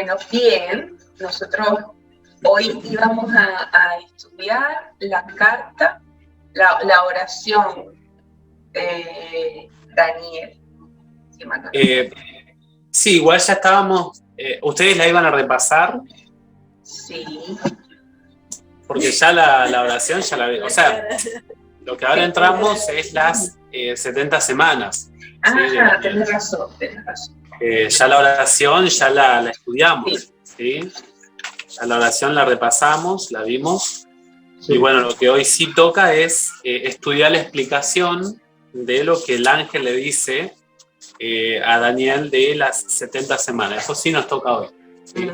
Bueno, bien, nosotros hoy íbamos a estudiar la carta, la oración de Daniel. Sí, igual ya estábamos, ¿ustedes la iban a repasar? Sí. Porque ya la oración ya la vi, o sea, lo que ahora entramos es las 70 semanas. Ajá, tenés razón. Ya la oración ya la estudiamos, ¿sí? Ya la oración la repasamos, la vimos. Sí. Y bueno, lo que hoy sí toca es estudiar la explicación de lo que el ángel le dice a Daniel de las 70 semanas. Eso sí nos toca hoy, ¿sí?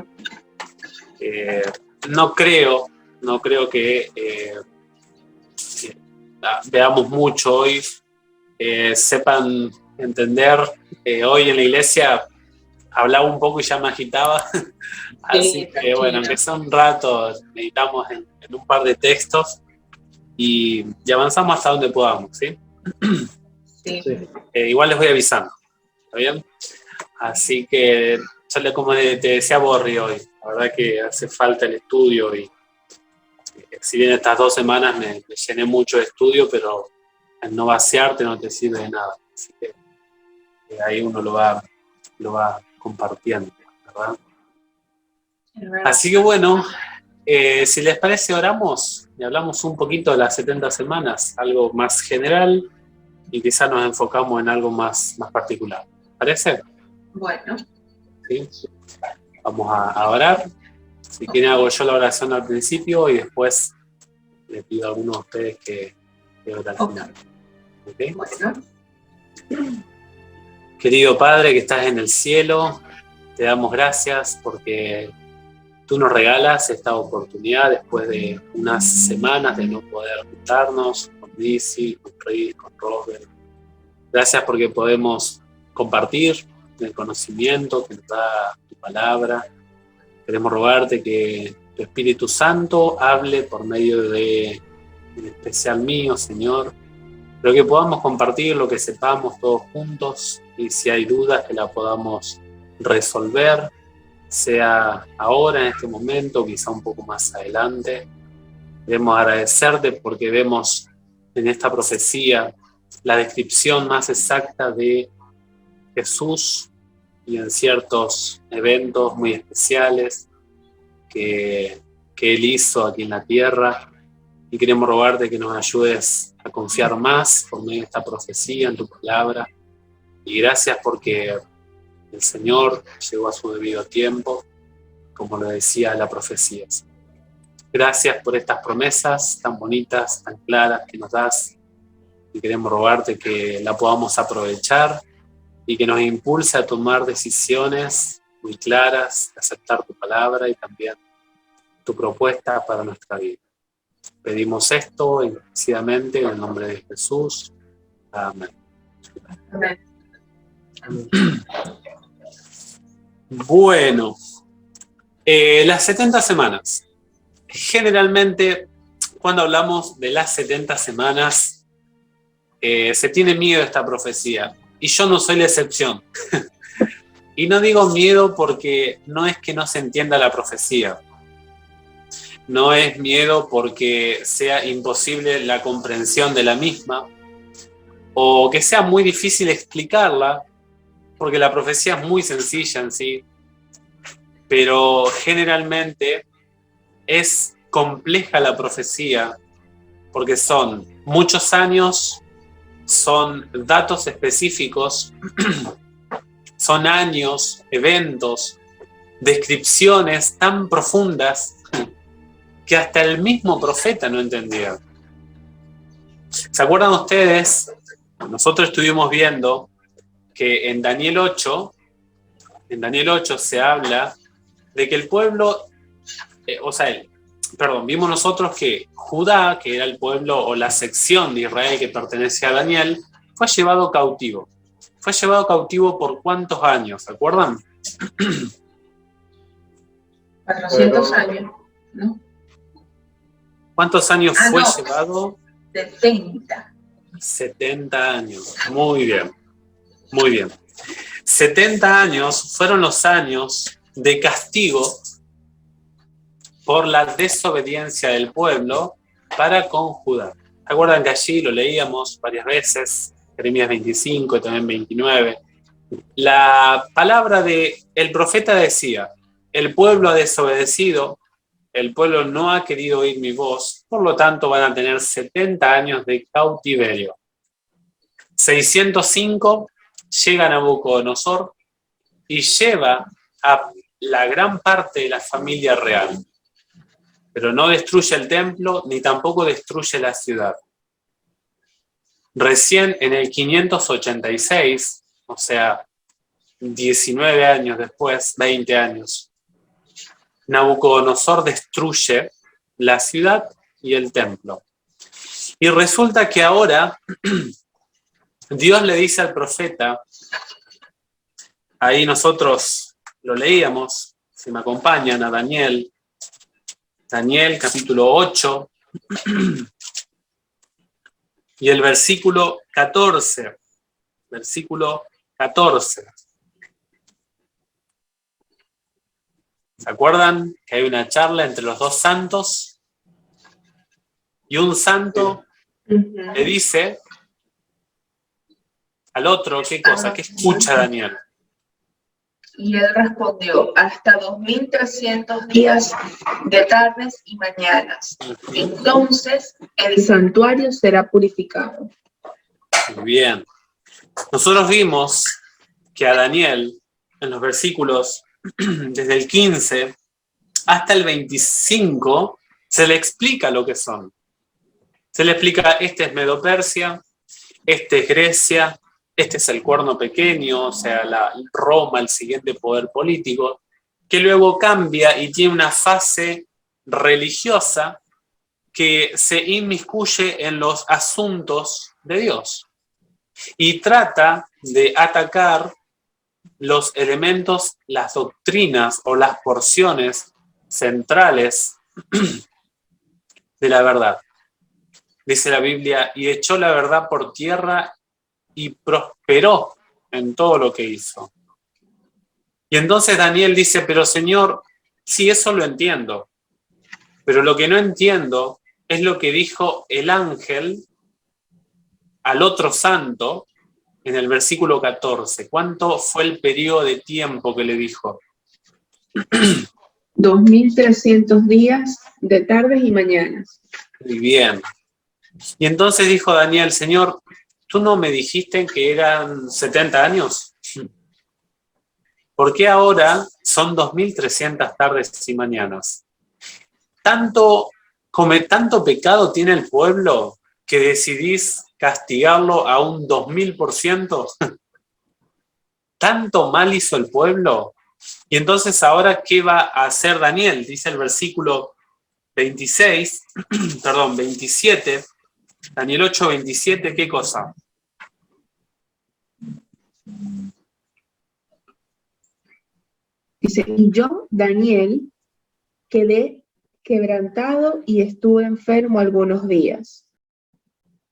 No creo que veamos mucho hoy, sepan entender. Hoy en la iglesia hablaba un poco y ya me agitaba, así que bueno, aunque sea un rato, meditamos en un par de textos y avanzamos hasta donde podamos, ¿sí? Sí. Igual les voy avisando, ¿está bien? Así que, como te decía Borri hoy, la verdad que hace falta el estudio y si bien estas 2 semanas me llené mucho de estudio, pero el no vaciarte no te sirve de nada. Así que ahí uno lo va compartiendo, ¿verdad? Así que bueno, si les parece, oramos y hablamos un poquito de las 70 semanas, algo más general, y quizás nos enfocamos en algo más particular. ¿Parece? Bueno. ¿Sí? Vamos a orar. Si quieren hago yo la oración al principio y después les pido a algunos de ustedes que oren al final. ¿Okay? Bueno. Querido Padre que estás en el cielo, te damos gracias porque tú nos regalas esta oportunidad después de unas semanas de no poder juntarnos con Lizzy, con Riz, con Robert. Gracias porque podemos compartir el conocimiento que nos da tu palabra. Queremos rogarte que tu Espíritu Santo hable por medio de, en especial mío, Señor, pero que podamos compartir lo que sepamos todos juntos y si hay dudas que la podamos resolver, sea ahora, en este momento, quizá un poco más adelante. Queremos agradecerte porque vemos en esta profecía la descripción más exacta de Jesús y en ciertos eventos muy especiales que Él hizo aquí en la tierra, y queremos rogarte que nos ayudes a confiar más por medio de esta profecía en tu palabra, y gracias porque el Señor llegó a su debido tiempo, como lo decía la profecía. Gracias por estas promesas tan bonitas, tan claras que nos das, y queremos rogarte que la podamos aprovechar y que nos impulse a tomar decisiones muy claras, aceptar tu palabra y también tu propuesta para nuestra vida. Pedimos esto encarecidamente en el nombre de Jesús. Amén. Amén. Bueno, las 70 semanas. Generalmente, cuando hablamos de las 70 semanas, se tiene miedo a esta profecía. Y yo no soy la excepción. Y no digo miedo porque no es que no se entienda la profecía. No es miedo porque sea imposible la comprensión de la misma o que sea muy difícil explicarla, porque la profecía es muy sencilla en sí, pero generalmente es compleja la profecía porque son muchos años, son datos específicos, son años, eventos, descripciones tan profundas que hasta el mismo profeta no entendía. ¿Se acuerdan ustedes? Nosotros estuvimos viendo que en Daniel 8 se habla de que el pueblo, vimos nosotros que Judá, que era el pueblo o la sección de Israel que pertenecía a Daniel, fue llevado cautivo. Fue llevado cautivo por ¿cuántos años? ¿Se acuerdan? 400 años, ¿no? ¿Cuántos años fue llevado? 70. 70 años. Muy bien. Muy bien. 70 años fueron los años de castigo por la desobediencia del pueblo para con Judá. ¿Recuerdan que allí lo leíamos varias veces? Jeremías 25 y también 29. La palabra del profeta decía: el pueblo ha desobedecido, el pueblo no ha querido oír mi voz, por lo tanto van a tener 70 años de cautiverio. 605 llega Nabucodonosor y lleva a la gran parte de la familia real, pero no destruye el templo ni tampoco destruye la ciudad. Recién en el 586, o sea, 19 años después, 20 años, Nabucodonosor destruye la ciudad y el templo. Y resulta que ahora Dios le dice al profeta, ahí nosotros lo leíamos, si me acompañan, a Daniel capítulo 8, y el versículo 14. Versículo 14. ¿Se acuerdan que hay una charla entre los dos santos? Y un santo le dice al otro, ¿qué cosa? ¿Qué escucha Daniel? Y él respondió: hasta 2300 días de tardes y mañanas. Entonces el santuario será purificado. Muy bien. Nosotros vimos que a Daniel, en los versículos desde el 15 hasta el 25, se le explica lo que son. Se le explica: este es Medo-Persia, este es Grecia, este es el Cuerno Pequeño, o sea, Roma, el siguiente poder político, que luego cambia y tiene una fase religiosa que se inmiscuye en los asuntos de Dios y trata de atacar los elementos, las doctrinas o las porciones centrales de la verdad. Dice la Biblia: y echó la verdad por tierra y prosperó en todo lo que hizo. Y entonces Daniel dice: pero Señor, sí, eso lo entiendo, pero lo que no entiendo es lo que dijo el ángel al otro santo en el versículo 14. ¿Cuánto fue el periodo de tiempo que le dijo? 2300 días de tardes y mañanas. Muy bien. Y entonces dijo Daniel: Señor, ¿tú no me dijiste que eran 70 años? ¿Por qué ahora son 2300 tardes y mañanas? ¿Tanto pecado tiene el pueblo que decidís castigarlo a un 2000%? ¿Tanto mal hizo el pueblo? Y entonces ahora, ¿qué va a hacer Daniel? Dice el versículo 27, Daniel 8, 27, ¿qué cosa? Dice: y yo, Daniel, quedé quebrantado y estuve enfermo algunos días.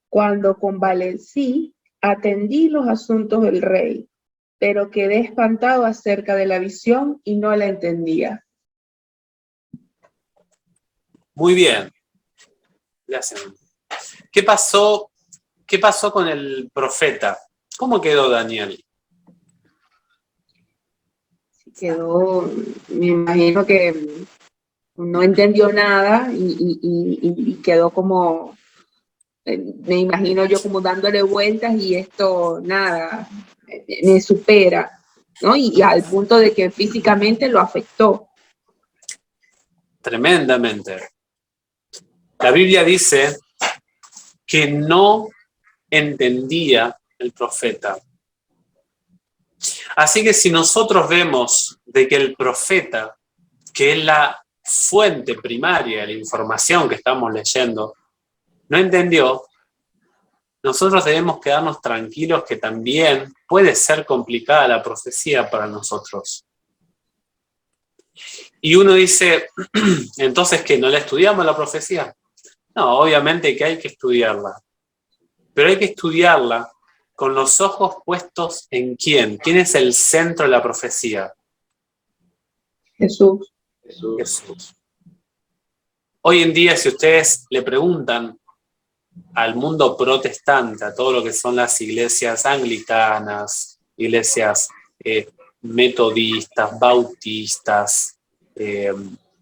Cuando convalecí, atendí los asuntos del rey, pero quedé espantado acerca de la visión y no la entendía. Muy bien. Gracias. ¿Qué pasó con el profeta? ¿Cómo quedó Daniel? Quedó, me imagino que no entendió nada y quedó como, me imagino yo como dándole vueltas y esto, nada, me supera, ¿no? Y al punto de que físicamente lo afectó. Tremendamente. La Biblia dice que no entendía el profeta. Así que si nosotros vemos de que el profeta, que es la fuente primaria de la información que estamos leyendo, no entendió, nosotros debemos quedarnos tranquilos que también puede ser complicada la profecía para nosotros. Y uno dice, entonces, ¿qué? ¿No la estudiamos la profecía? No, obviamente que hay que estudiarla. Pero hay que estudiarla con los ojos puestos en ¿quién? ¿Quién es el centro de la profecía? Jesús. Jesús. Hoy en día, si ustedes le preguntan al mundo protestante, a todo lo que son las iglesias anglicanas, iglesias metodistas, bautistas,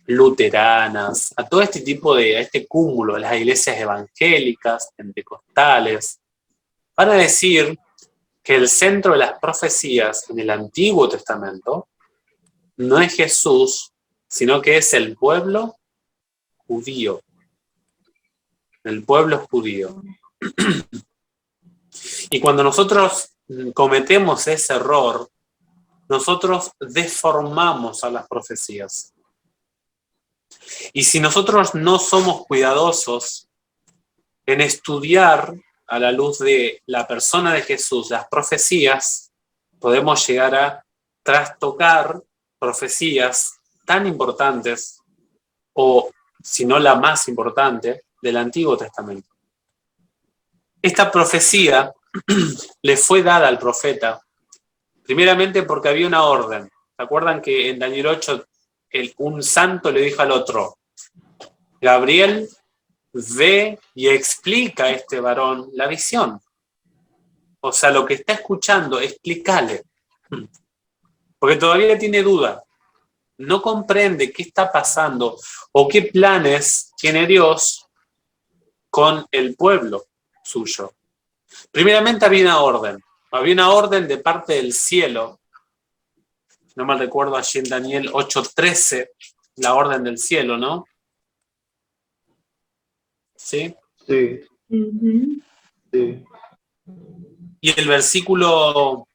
luteranas, a todo este tipo a este cúmulo de las iglesias evangélicas, pentecostales, van a decir que el centro de las profecías en el Antiguo Testamento no es Jesús, sino que es el pueblo judío. El pueblo judío. Y cuando nosotros cometemos ese error, nosotros deformamos a las profecías. Y si nosotros no somos cuidadosos en estudiar a la luz de la persona de Jesús las profecías, podemos llegar a trastocar profecías tan importantes, o si no la más importante, del Antiguo Testamento. Esta profecía le fue dada al profeta, primeramente porque había una orden. ¿Se acuerdan que en Daniel 8 un santo le dijo al otro, Gabriel, ve y explica a este varón la visión? O sea, lo que está escuchando, explícale. Porque todavía tiene duda. No comprende qué está pasando o qué planes tiene Dios con el pueblo suyo. Primeramente había una orden de parte del cielo. No mal recuerdo allí en Daniel 8:13, la orden del cielo, ¿no? ¿Sí? Sí. Uh-huh. Sí. Y el versículo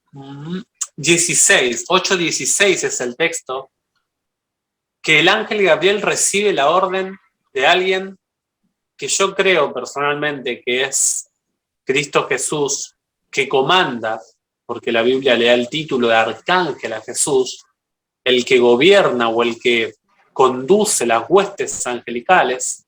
16, 8:16 es el texto, que el ángel Gabriel recibe la orden de alguien que yo creo personalmente que es Cristo Jesús, que comanda, porque la Biblia le da el título de arcángel a Jesús, el que gobierna o el que conduce las huestes angelicales.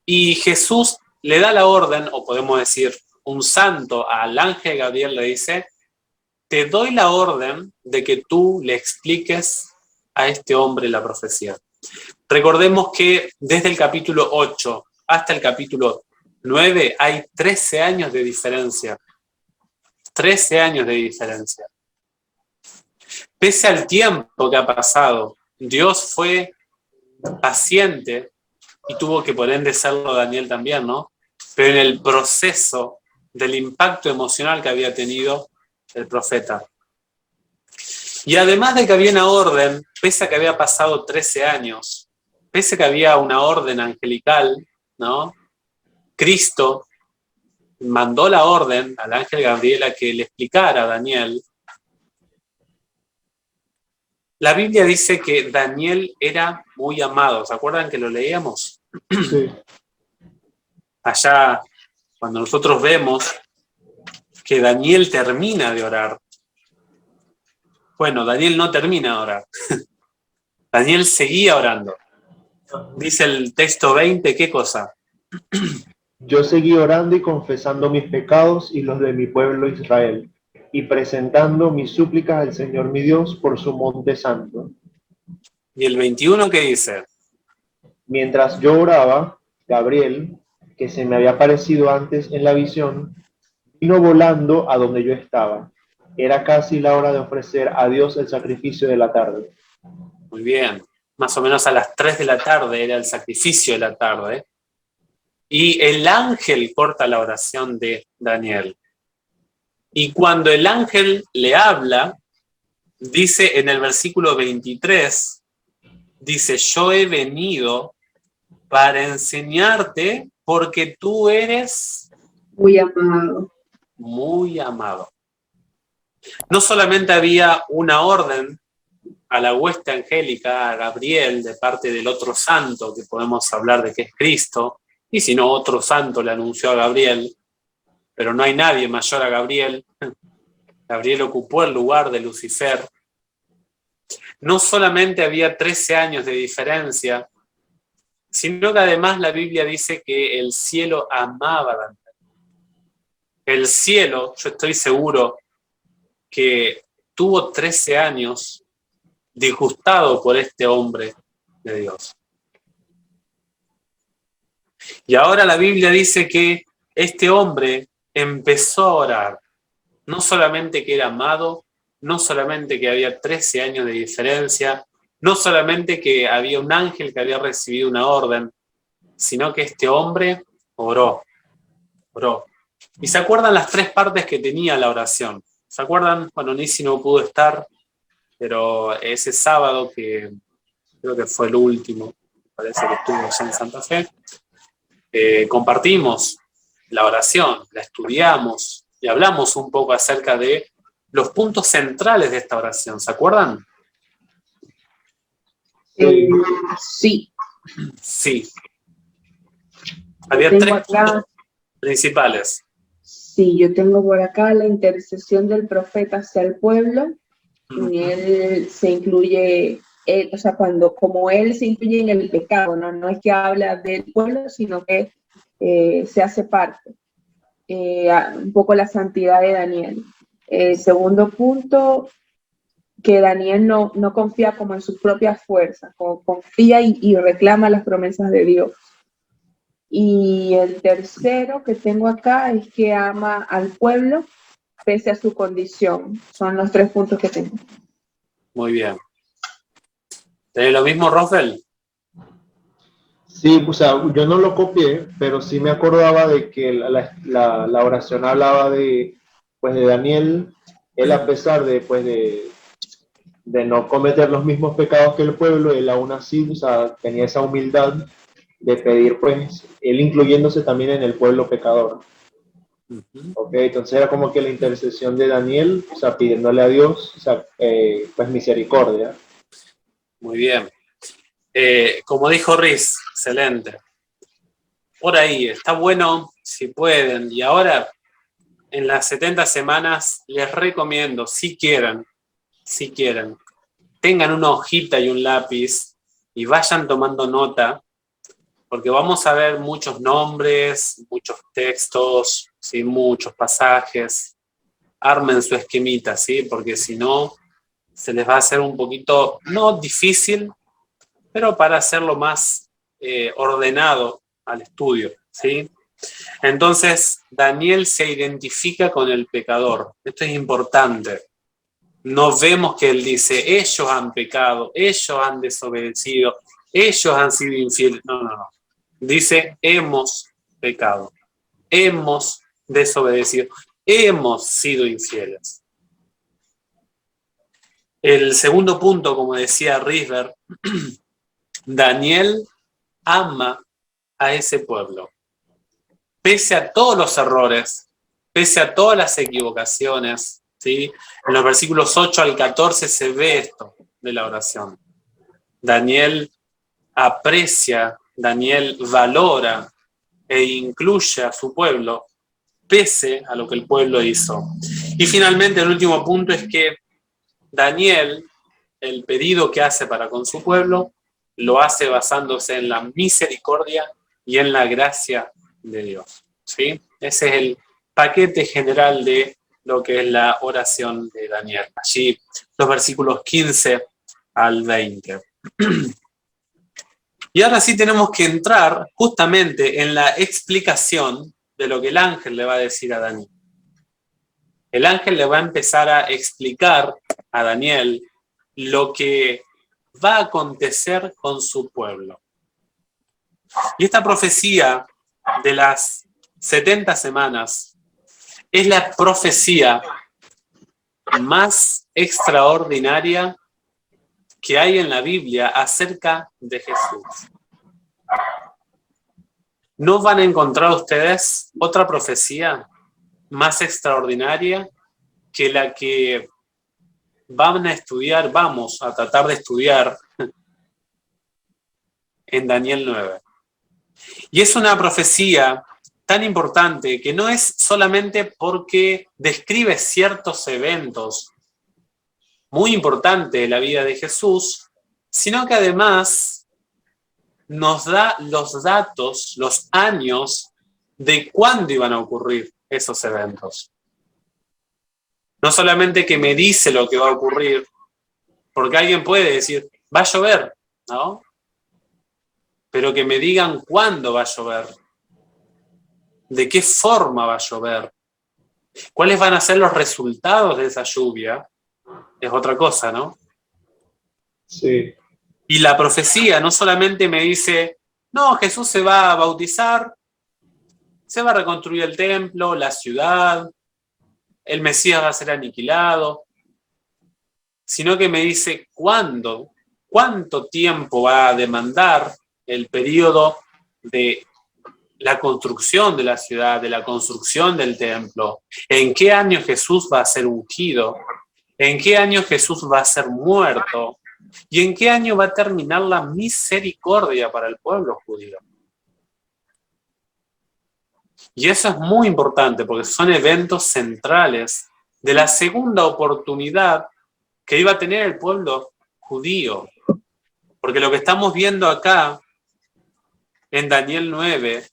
Y Jesús le da la orden, o podemos decir, un santo al ángel Gabriel le dice, te doy la orden de que tú le expliques a este hombre la profecía. Recordemos que desde el capítulo 8 hasta el capítulo 9 hay 13 años de diferencia. 13 años de diferencia. Pese al tiempo que ha pasado, Dios fue paciente y tuvo que por ende serlo Daniel también, ¿no? Pero en el proceso del impacto emocional que había tenido el profeta. Y además de que había una orden, pese a que había pasado 13 años, pese a que había una orden angelical, ¿no? Cristo mandó la orden al ángel Gabriel a que le explicara a Daniel. La Biblia dice que Daniel era muy amado. ¿Se acuerdan que lo leíamos? Sí. Allá, cuando nosotros vemos que Daniel termina de orar. Bueno, Daniel no termina de orar. Daniel seguía orando. Dice el texto 20, ¿qué cosa? Yo seguí orando y confesando mis pecados y los de mi pueblo Israel, y presentando mis súplicas al Señor mi Dios por su monte santo. Y el 21, ¿qué dice? Mientras yo oraba, Gabriel, que se me había aparecido antes en la visión, vino volando a donde yo estaba. Era casi la hora de ofrecer a Dios el sacrificio de la tarde. Muy bien. Más o menos a las 3 de la tarde era el sacrificio de la tarde. Y el ángel corta la oración de Daniel. Y cuando el ángel le habla, dice en el versículo 23, dice, yo he venido para enseñarte porque tú eres Muy amado. muy amado. No solamente había una orden a la hueste angélica, a Gabriel, de parte del otro santo, que podemos hablar de que es Cristo, y si no, otro santo le anunció a Gabriel, pero no hay nadie mayor a Gabriel. Gabriel ocupó el lugar de Lucifer. No solamente había 13 años de diferencia, sino que además la Biblia dice que el cielo amaba a Daniel. El cielo, yo estoy seguro que tuvo 13 años disgustado por este hombre de Dios. Y ahora la Biblia dice que este hombre empezó a orar. No solamente que era amado, no solamente que había 13 años de diferencia, no solamente que había un ángel que había recibido una orden, sino que este hombre oró. ¿Y se acuerdan las 3 partes que tenía la oración? ¿Se acuerdan? Bueno, Nisi no pudo estar, pero ese sábado, que creo que fue el último, parece que estuvimos en Santa Fe, compartimos la oración, la estudiamos y hablamos un poco acerca de los puntos centrales de esta oración. ¿Se acuerdan? Sí. Sí. Había 3 puntos principales. Sí, yo tengo por acá la intercesión del profeta hacia el pueblo. Y él se incluye, o sea, como él se incluye en el pecado, no es que habla del pueblo, sino que se hace parte. Un poco la santidad de Daniel. Segundo punto, que Daniel no confía como en sus propias fuerzas, confía y reclama las promesas de Dios. Y el tercero que tengo acá es que ama al pueblo pese a su condición. Son los 3 puntos que tengo. Muy bien. ¿Tenés lo mismo, Rosbel? Sí, o sea, yo no lo copié, pero sí me acordaba de que la oración hablaba de, pues, de Daniel. Él, a pesar de, pues, de no cometer los mismos pecados que el pueblo, él aún así, o sea, tenía esa humildad de pedir, pues, él incluyéndose también en el pueblo pecador. Ok, entonces era como que la intercesión de Daniel, o sea, pidiéndole a Dios, o sea, pues misericordia. Muy bien. Como dijo Riz, excelente. Por ahí, está bueno si pueden. Y ahora, en las 70 semanas, les recomiendo, si quieren, tengan una hojita y un lápiz y vayan tomando nota, porque vamos a ver muchos nombres, muchos textos, ¿sí? Muchos pasajes. Armen su esquemita, ¿sí? Porque si no, se les va a hacer un poquito, no difícil, pero para hacerlo más ordenado al estudio, ¿sí? Entonces, Daniel se identifica con el pecador. Esto es importante. No vemos que él dice, ellos han pecado, ellos han desobedecido, ellos han sido infieles. No. Dice, hemos pecado, hemos desobedecido, hemos sido infieles. El segundo punto, como decía Risberg, Daniel ama a ese pueblo. Pese a todos los errores, pese a todas las equivocaciones, ¿sí? En los versículos 8 al 14 se ve esto de la oración. Daniel aprecia, Daniel valora e incluye a su pueblo, pese a lo que el pueblo hizo. Y finalmente el último punto es que Daniel, el pedido que hace para con su pueblo, lo hace basándose en la misericordia y en la gracia de Dios, ¿sí? Ese es el paquete general de lo que es la oración de Daniel. Allí los versículos 15 al 20. Y ahora sí tenemos que entrar justamente en la explicación de lo que el ángel le va a decir a Daniel. El ángel le va a empezar a explicar a Daniel lo que va a acontecer con su pueblo. Y esta profecía de las 70 semanas es la profecía más extraordinaria que hay en la Biblia acerca de Jesús. ¿No van a encontrar ustedes otra profecía más extraordinaria que la que vamos a tratar de estudiar en Daniel 9? Y es una profecía tan importante que no es solamente porque describe ciertos eventos muy importantes de la vida de Jesús, sino que además nos da los datos, los años de cuándo iban a ocurrir esos eventos. No solamente que me dice lo que va a ocurrir, Porque alguien puede decir, va a llover, ¿no? Pero que me digan cuándo va a llover, de qué forma va a llover, cuáles van a ser los resultados de esa lluvia, es otra cosa, ¿no? Sí. Y la profecía no solamente me dice, no, Jesús se va a bautizar, se va a reconstruir el templo, la ciudad, el Mesías va a ser aniquilado, sino que me dice cuándo, cuánto tiempo va a demandar el periodo de la construcción de la ciudad, de la construcción del templo, en qué año Jesús va a ser ungido, en qué año Jesús va a ser muerto, y en qué año va a terminar la misericordia para el pueblo judío. Y eso es muy importante porque son eventos centrales de la segunda oportunidad que iba a tener el pueblo judío. Porque lo que estamos viendo acá en Daniel 9,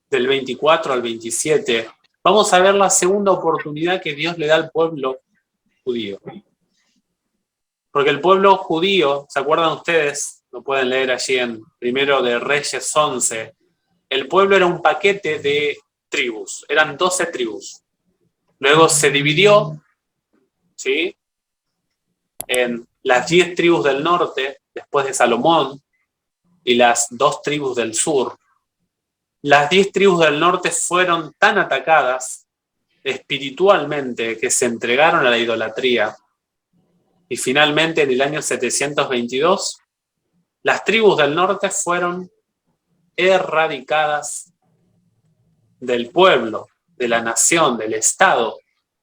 del 24 al 27, vamos a ver la segunda oportunidad que Dios le da al pueblo judío. Porque el pueblo judío, ¿se acuerdan ustedes? Lo pueden leer allí en Primero de Reyes 11. El pueblo era un paquete de tribus, eran 12 tribus. Luego se dividió, ¿sí?, en las 10 tribus del norte, después de Salomón, y las 2 tribus del sur. Las 10 tribus del norte fueron tan atacadas espiritualmente que se entregaron a la idolatría. Y finalmente, en el año 722, las tribus del norte fueron erradicadas del pueblo, de la nación, del Estado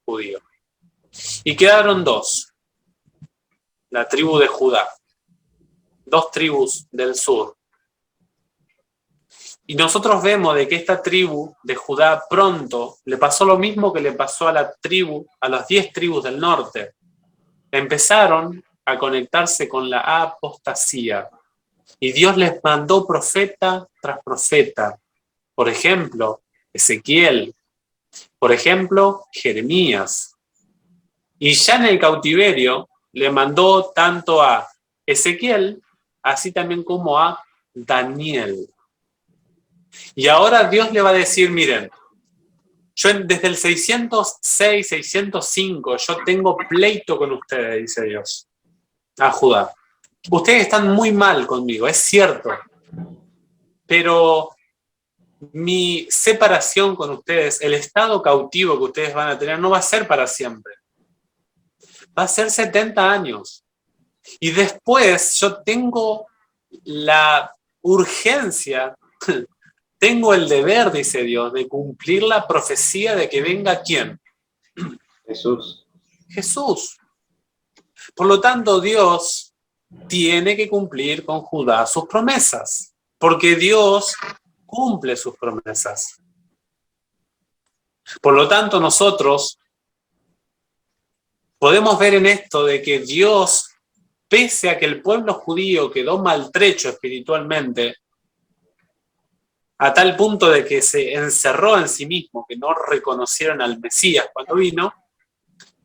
judío. Y quedaron 2. La tribu de Judá, 2 tribus del sur. Y nosotros vemos de que esta tribu de Judá pronto le pasó lo mismo que le pasó a las 10 tribus del norte. Empezaron a conectarse con la apostasía. Y Dios les mandó profeta tras profeta. Por ejemplo, Ezequiel. Por ejemplo, Jeremías. Y ya en el cautiverio le mandó tanto a Ezequiel, así también como a Daniel. Y ahora Dios le va a decir, miren, yo desde el 606, 605, yo tengo pleito con ustedes, dice Dios, a Judá. Ustedes están muy mal conmigo, es cierto, pero mi separación con ustedes, el estado cautivo que ustedes van a tener, no va a ser para siempre. Va a ser 70 años. Y después yo tengo la urgencia, tengo el deber, dice Dios, de cumplir la profecía de que venga ¿quién? Jesús. Jesús. Por lo tanto, Dios tiene que cumplir con Judá sus promesas, porque Dios cumple sus promesas. Por lo tanto, nosotros podemos ver en esto de que Dios, pese a que el pueblo judío quedó maltrecho espiritualmente, a tal punto de que se encerró en sí mismo, que no reconocieron al Mesías cuando vino,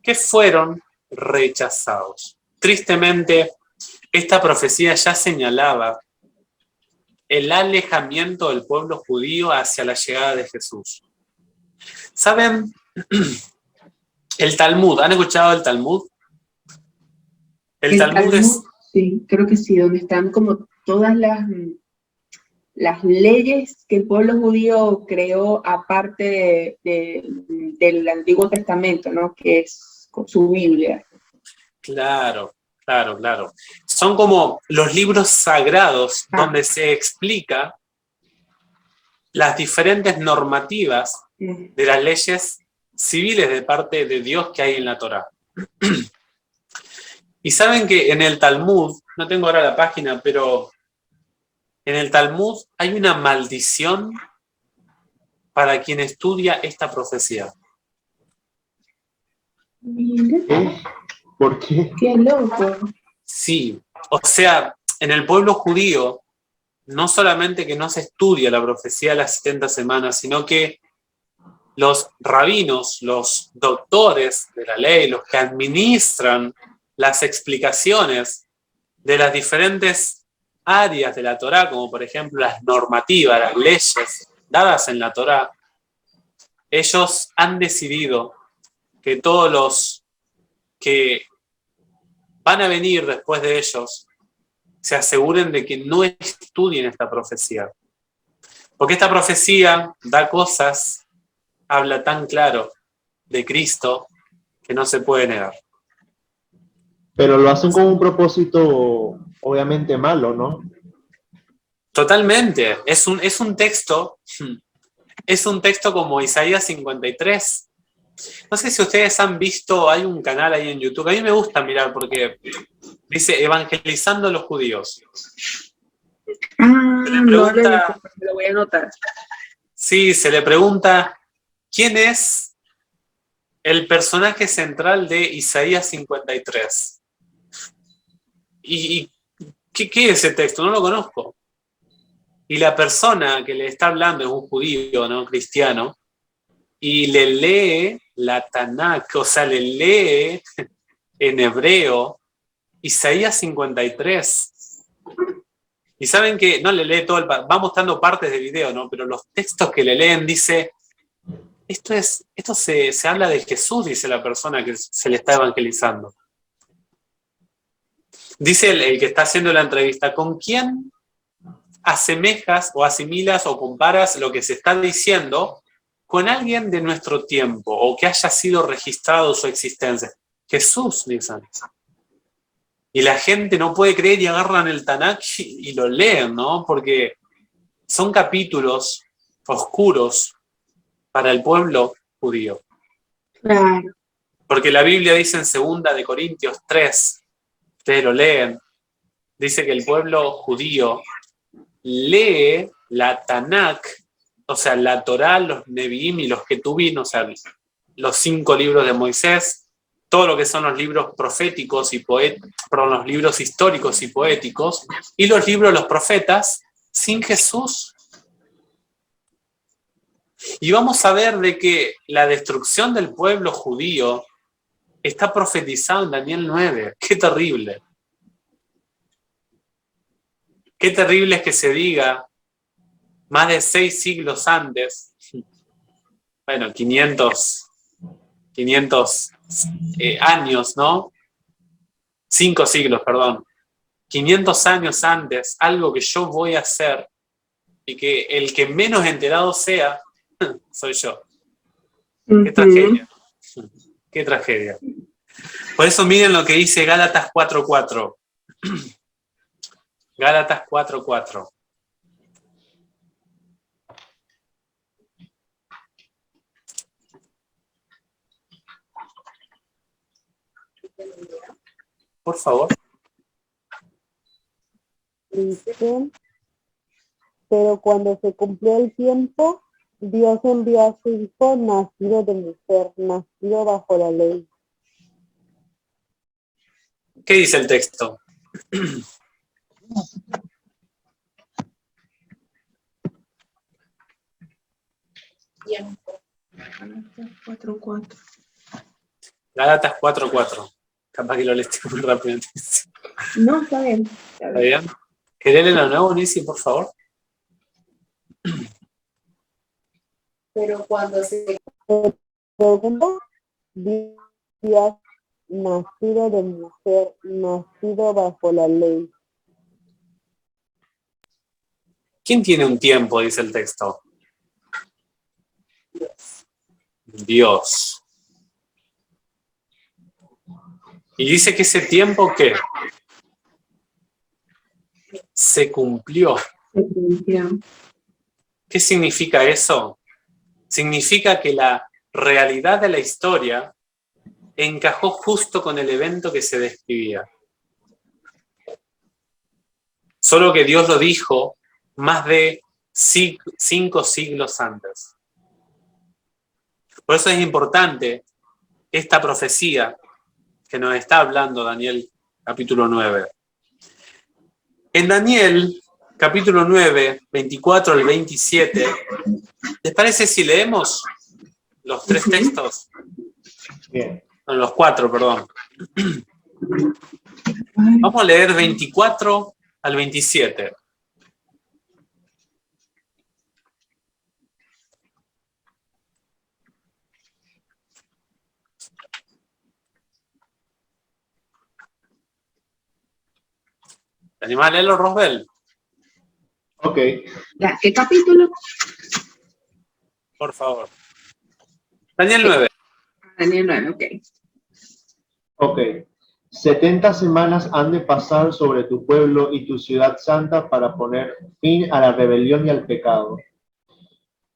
que fueron rechazados. Tristemente, esta profecía ya señalaba el alejamiento del pueblo judío hacia la llegada de Jesús. ¿Saben? El Talmud, ¿han escuchado el Talmud? El Talmud es... Sí, creo que sí, donde están como todas las leyes que el pueblo judío creó aparte del Antiguo Testamento, ¿no? Que es su Biblia. Claro, claro, claro. Son como los libros sagrados donde se explica las diferentes normativas de las leyes civiles de parte de Dios que hay en la Torá. Y saben que en el Talmud, no tengo ahora la página, pero en el Talmud hay una maldición para quien estudia esta profecía. Mira. ¿Por qué? Qué loco. Sí, o sea, en el pueblo judío, no solamente que no se estudia la profecía de las 70 semanas, sino que los rabinos, los doctores de la ley, los que administran las explicaciones de las diferentes áreas de la Torá, como por ejemplo las normativas, las leyes dadas en la Torá, ellos han decidido que todos los que van a venir después de ellos se aseguren de que no estudien esta profecía. Porque esta profecía da cosas, habla tan claro de Cristo que no se puede negar. Pero lo hacen con un propósito obviamente malo, ¿no? Totalmente. Es un texto como Isaías 53. No sé si ustedes han visto, hay un canal ahí en YouTube, a mí me gusta mirar porque dice Evangelizando a los judíos. Se le pregunta, no, lo voy a anotar. sí, se le pregunta ¿quién es el personaje central de Isaías 53? ¿Y qué es ese texto? No lo conozco. Y la persona que le está hablando es un judío, ¿no? Cristiano, y le lee la Tanakh, o sea, le lee en hebreo Isaías 53. Y saben que no le lee todo, va mostrando partes del video, ¿no? Pero los textos que le leen dice, esto se habla de Jesús, dice la persona que se le está evangelizando. Dice el que está haciendo la entrevista, ¿con quién asemejas o asimilas o comparas lo que se está diciendo con alguien de nuestro tiempo o que haya sido registrado su existencia? Jesús, dicen. Y la gente no puede creer y agarran el Tanakh y lo leen, ¿no? Porque son capítulos oscuros para el pueblo judío. Claro. Porque la Biblia dice en 2 de Corintios 3, ustedes lo leen, dice que el pueblo judío lee la Tanakh, o sea, la Torá, los Nevi'im y los Ketuvim, o sea, los 5 libros de Moisés, todo lo que son los libros proféticos y los libros históricos y poéticos, y los libros de los profetas, sin Jesús. Y vamos a ver de que la destrucción del pueblo judío está profetizado en Daniel 9. ¡Qué terrible! Qué terrible es que se diga más de 6 siglos antes, bueno, 500 años, ¿no? 5 siglos, perdón. 500 años antes, algo que yo voy a hacer y que el que menos enterado sea, soy yo. Qué tragedia. Qué tragedia. Por eso miren lo que dice Gálatas 4:4. Gálatas 4:4. Por favor. Dice, pero cuando se cumplió el tiempo, Dios envió a su hijo nacido de mujer, nacido bajo la ley. ¿Qué dice el texto? Gálatas 4:4. Capaz que lo leíste muy rápido. No, está bien. ¿Está bien? ¿Querés leerlo de nuevo, Nisi, por favor? Pero cuando se cumplió, Dios nacido de mujer, nacido bajo la ley. ¿Quién tiene un tiempo? Dice el texto. Dios. Y dice que ese tiempo, ¿qué? Se cumplió. ¿Qué significa eso? Significa que la realidad de la historia encajó justo con el evento que se describía. Solo que Dios lo dijo más de 5 siglos antes. Por eso es importante esta profecía que nos está hablando Daniel capítulo 9. En Daniel capítulo 9, 24 al 27, ¿les parece si leemos los 3 textos? Bien. No, los 4, perdón. Vamos a leer 24 al 27. ¿Te animás a leerlo, Rosbel? Ok, Ya, ¿qué capítulo? Por favor. Daniel 9. Daniel 9, ok. ok. 70 semanas han de pasar sobre tu pueblo y tu ciudad santa para poner fin a la rebelión y al pecado,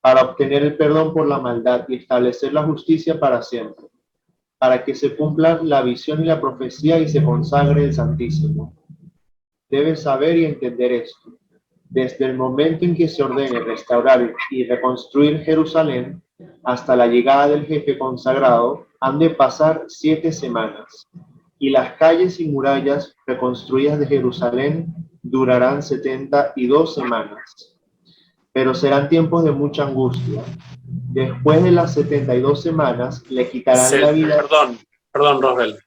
para obtener el perdón por la maldad y establecer la justicia para siempre, para que se cumplan la visión y la profecía y se consagre el Santísimo. Debes saber y entender esto. Desde el momento en que se ordene restaurar y reconstruir Jerusalén hasta la llegada del jefe consagrado, han de pasar 7 semanas, y las calles y murallas reconstruidas de Jerusalén durarán 72 semanas. Pero serán tiempos de mucha angustia. Después de las 72 semanas le quitarán la vida. Perdón, Rosbel.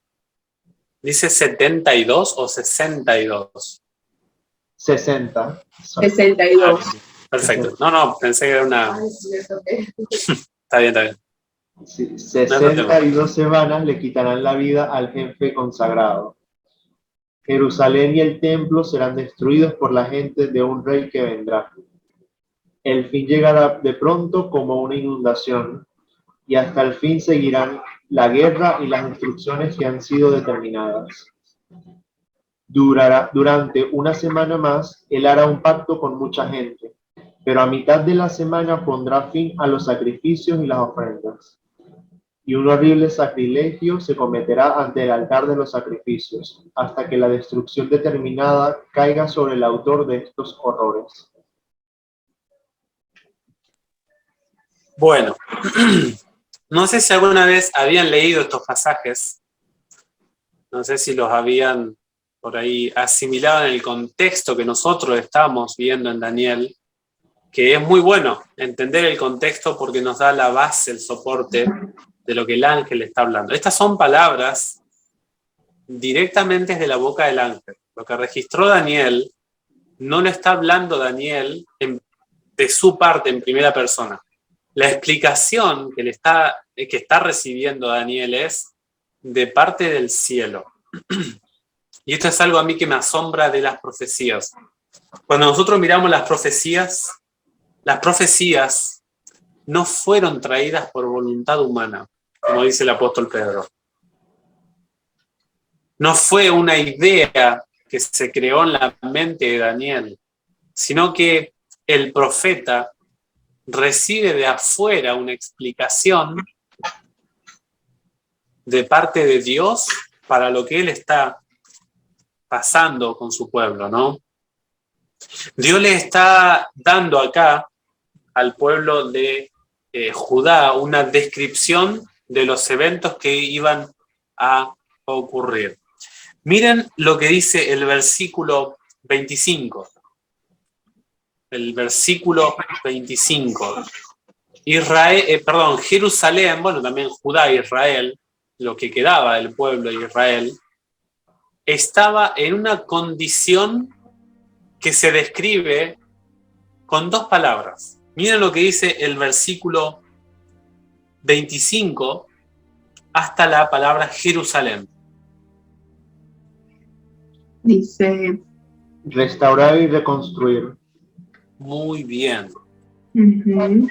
¿Dice 72 o 62? 60. 62. Perfecto. No, pensé que era una... Está bien. Sí, 62 semanas le quitarán la vida al jefe consagrado. Jerusalén y el templo serán destruidos por la gente de un rey que vendrá. El fin llegará de pronto como una inundación, y hasta el fin seguirán la guerra y las instrucciones que han sido determinadas. Durante una semana más, él hará un pacto con mucha gente, pero a mitad de la semana pondrá fin a los sacrificios y las ofrendas. Y un horrible sacrilegio se cometerá ante el altar de los sacrificios, hasta que la destrucción determinada caiga sobre el autor de estos horrores. Bueno, no sé si alguna vez habían leído estos pasajes, no sé si los habían por ahí asimilado en el contexto que nosotros estamos viendo en Daniel, que es muy bueno entender el contexto porque nos da la base, el soporte de lo que el ángel está hablando. Estas son palabras directamente de la boca del ángel. Lo que registró Daniel, no lo está hablando Daniel de su parte en primera persona. La explicación que está recibiendo Daniel es de parte del cielo. Y esto es algo a mí que me asombra de las profecías. Cuando nosotros miramos las profecías no fueron traídas por voluntad humana, como dice el apóstol Pedro. No fue una idea que se creó en la mente de Daniel, sino que el profeta recibe de afuera una explicación de parte de Dios para lo que él está pasando con su pueblo, ¿no? Dios le está dando acá al pueblo de Judá una descripción de los eventos que iban a ocurrir. Miren lo que dice el versículo 25. El versículo 25. Jerusalén, bueno, también Judá e Israel, lo que quedaba del pueblo de Israel, estaba en una condición que se describe con 2 palabras. Miren lo que dice el versículo 25 hasta la palabra Jerusalén. Dice... Restaurar y reconstruir. Muy bien. Uh-huh.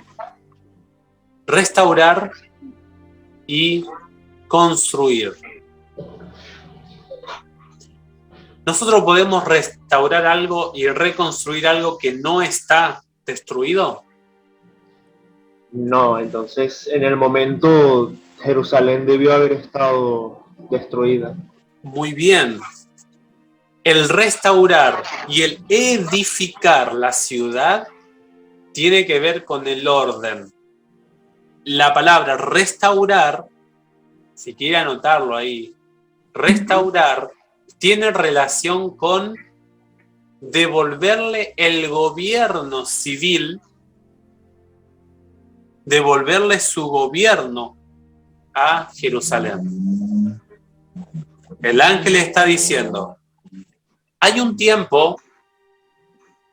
Restaurar y construir. ¿Nosotros podemos restaurar algo y reconstruir algo que no está destruido? No, entonces en el momento Jerusalén debió haber estado destruida. Muy bien. El restaurar y el edificar la ciudad tiene que ver con el orden. La palabra restaurar, si quiere anotarlo ahí, restaurar tiene relación con devolverle el gobierno civil, devolverle su gobierno a Jerusalén. El ángel está diciendo, hay un tiempo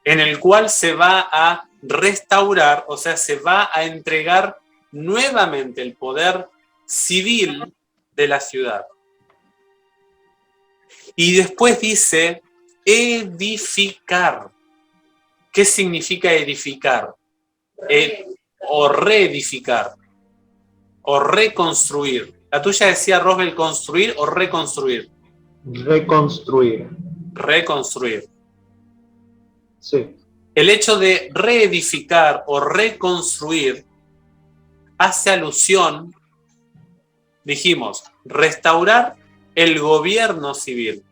en el cual se va a restaurar, o sea, se va a entregar nuevamente el poder civil de la ciudad. Y después dice edificar. ¿Qué significa edificar? O reedificar, o reconstruir. La tuya decía, Rosbel, construir o reconstruir. Reconstruir. Reconstruir. Sí. El hecho de reedificar o reconstruir hace alusión, dijimos, restaurar el gobierno civil.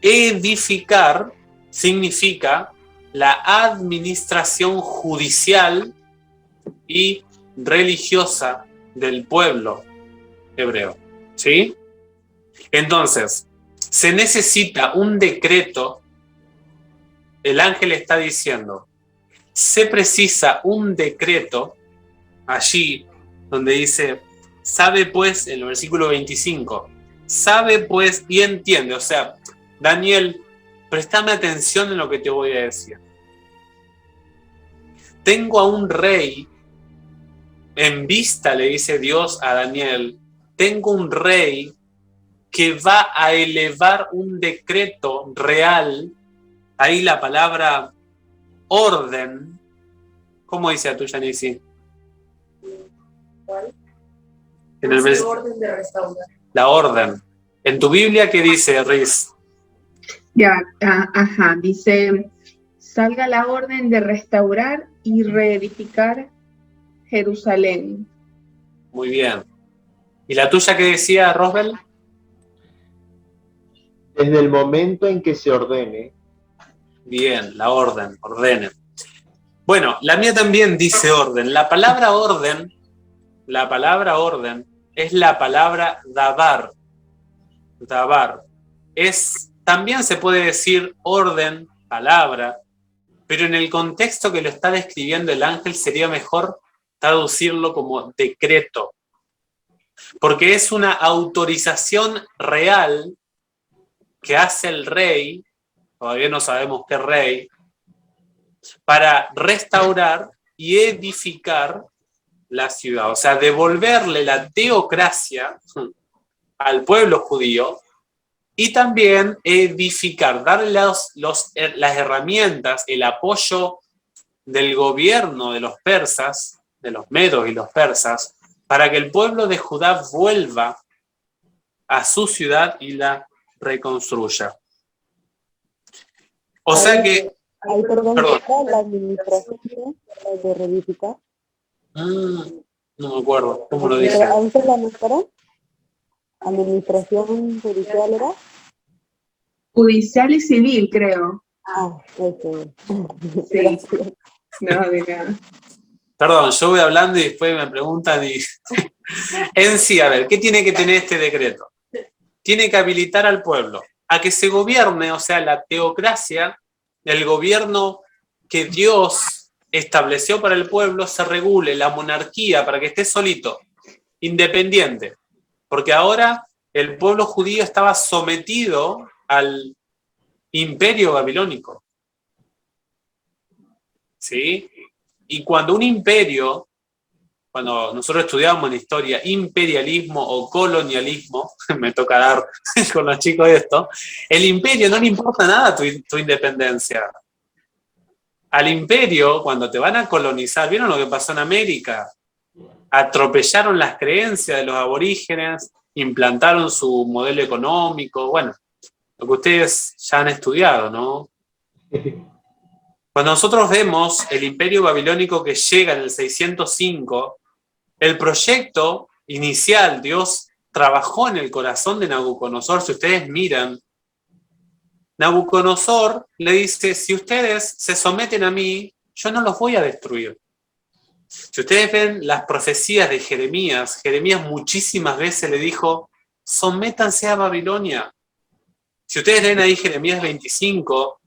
Edificar significa la administración judicial y religiosa del pueblo hebreo. ¿Sí? Entonces, se necesita un decreto. El ángel está diciendo, se precisa un decreto allí donde dice, sabe pues, en el versículo 25, sabe pues y entiende. O sea, Daniel, préstame atención en lo que te voy a decir. Tengo a un rey en vista, le dice Dios a Daniel, tengo un rey que va a elevar un decreto real. Ahí la palabra orden, ¿cómo dice a tu Yanisi? ¿Cuál? En el Orden de restaurar. La orden. En tu Biblia, ¿qué dice, Riz? Ya, ajá, dice, salga la orden de restaurar y reedificar Jerusalén. Muy bien. ¿Y la tuya qué decía, Rosbel? Desde el momento en que se ordene. Bien, la orden, ordenen. Bueno, la mía también dice orden. La palabra orden es la palabra dabar. Dabar. También se puede decir orden, palabra, pero en el contexto que lo está describiendo el ángel sería mejor traducirlo como decreto, porque es una autorización real que hace el rey, todavía no sabemos qué rey, para restaurar y edificar la ciudad, o sea, devolverle la teocracia al pueblo judío y también edificar, darle las herramientas, el apoyo del gobierno de los persas, de los medos y los persas, para que el pueblo de Judá vuelva a su ciudad y la reconstruya. O sea que... Ahí, perdón. La administración de reedificar. No me acuerdo, ¿cómo lo dije? ¿Antes la máscara? ¿Administración judicial era? Judicial y civil, creo. Eso. Sí. No, de nada. Perdón, yo voy hablando y después me preguntan y... En sí, a ver, ¿qué tiene que tener este decreto? Tiene que habilitar al pueblo a que se gobierne, o sea, la teocracia, el gobierno que Dios estableció para el pueblo, se regule, la monarquía, para que esté solito, independiente. Porque ahora el pueblo judío estaba sometido al imperio babilónico. ¿Sí? Y cuando un imperio, cuando nosotros estudiábamos en historia, imperialismo o colonialismo, me toca dar con los chicos esto, el imperio no le importa nada tu independencia. Al imperio, cuando te van a colonizar, ¿vieron lo que pasó en América? Atropellaron las creencias de los aborígenes, implantaron su modelo económico, bueno, lo que ustedes ya han estudiado, ¿no? Cuando nosotros vemos el imperio babilónico que llega en el 605, el proyecto inicial, Dios trabajó en el corazón de Nabucodonosor. Si ustedes miran, Nabucodonosor le dice, si ustedes se someten a mí, yo no los voy a destruir. Si ustedes ven las profecías de Jeremías, Jeremías muchísimas veces le dijo, sométanse a Babilonia. Si ustedes ven ahí Jeremías 25,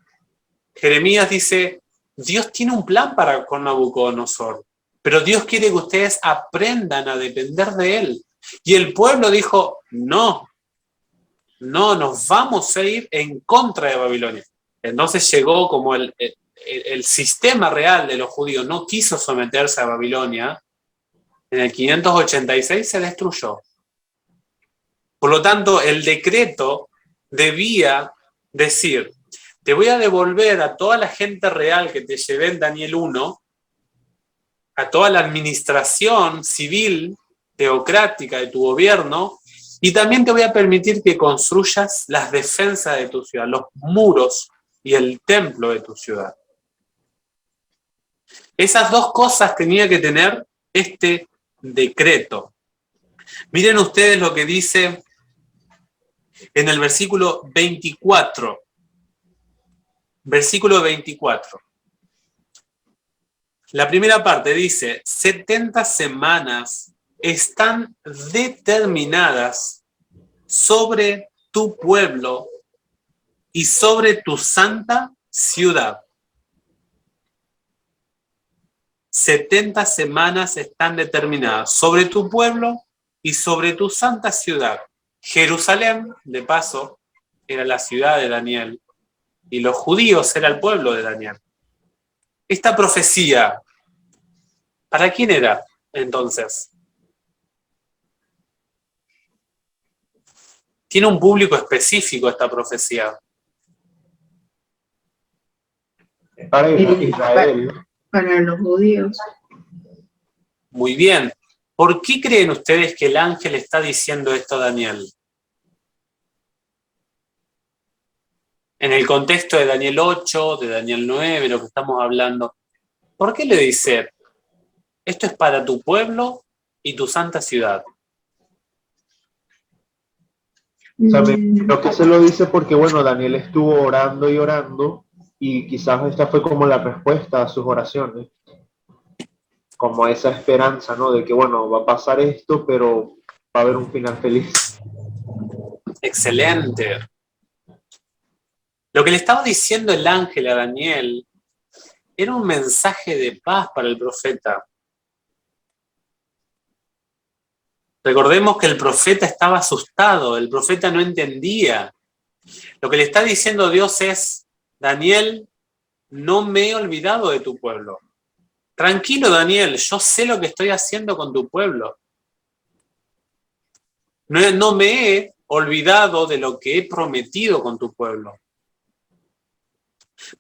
Jeremías dice, Dios tiene un plan con Nabucodonosor, pero Dios quiere que ustedes aprendan a depender de él. Y el pueblo dijo, no. no, nos vamos a ir en contra de Babilonia. Entonces llegó como el sistema real de los judíos, no quiso someterse a Babilonia. En el 586 se destruyó. Por lo tanto, el decreto debía decir: te voy a devolver a toda la gente real que te llevé en Daniel 1, a toda la administración civil, teocrática de tu gobierno, y también te voy a permitir que construyas las defensas de tu ciudad, los muros y el templo de tu ciudad. Esas dos cosas tenía que tener este decreto. Miren ustedes lo que dice en el versículo 24. Versículo 24. La primera parte dice: 70 semanas están determinadas sobre tu pueblo y sobre tu santa ciudad. 70 semanas están determinadas sobre tu pueblo y sobre tu santa ciudad. Jerusalén, de paso, era la ciudad de Daniel y los judíos era el pueblo de Daniel. Esta profecía, ¿para quién era entonces? Tiene un público específico esta profecía. Para Israel. Para los judíos. Muy bien. ¿Por qué creen ustedes que el ángel está diciendo esto a Daniel? En el contexto de Daniel 8, de Daniel 9, lo que estamos hablando, ¿por qué le dice: esto es para tu pueblo y tu santa ciudad? O sea, lo que se lo dice porque, bueno, Daniel estuvo orando y orando y quizás esta fue como la respuesta a sus oraciones, como esa esperanza, ¿no? De que, bueno, va a pasar esto, pero va a haber un final feliz. Excelente. Lo que le estaba diciendo el ángel a Daniel era un mensaje de paz para el profeta. Recordemos que el profeta estaba asustado, el profeta no entendía. Lo que le está diciendo Dios es: Daniel, no me he olvidado de tu pueblo. Tranquilo, Daniel, yo sé lo que estoy haciendo con tu pueblo. No me he olvidado de lo que he prometido con tu pueblo.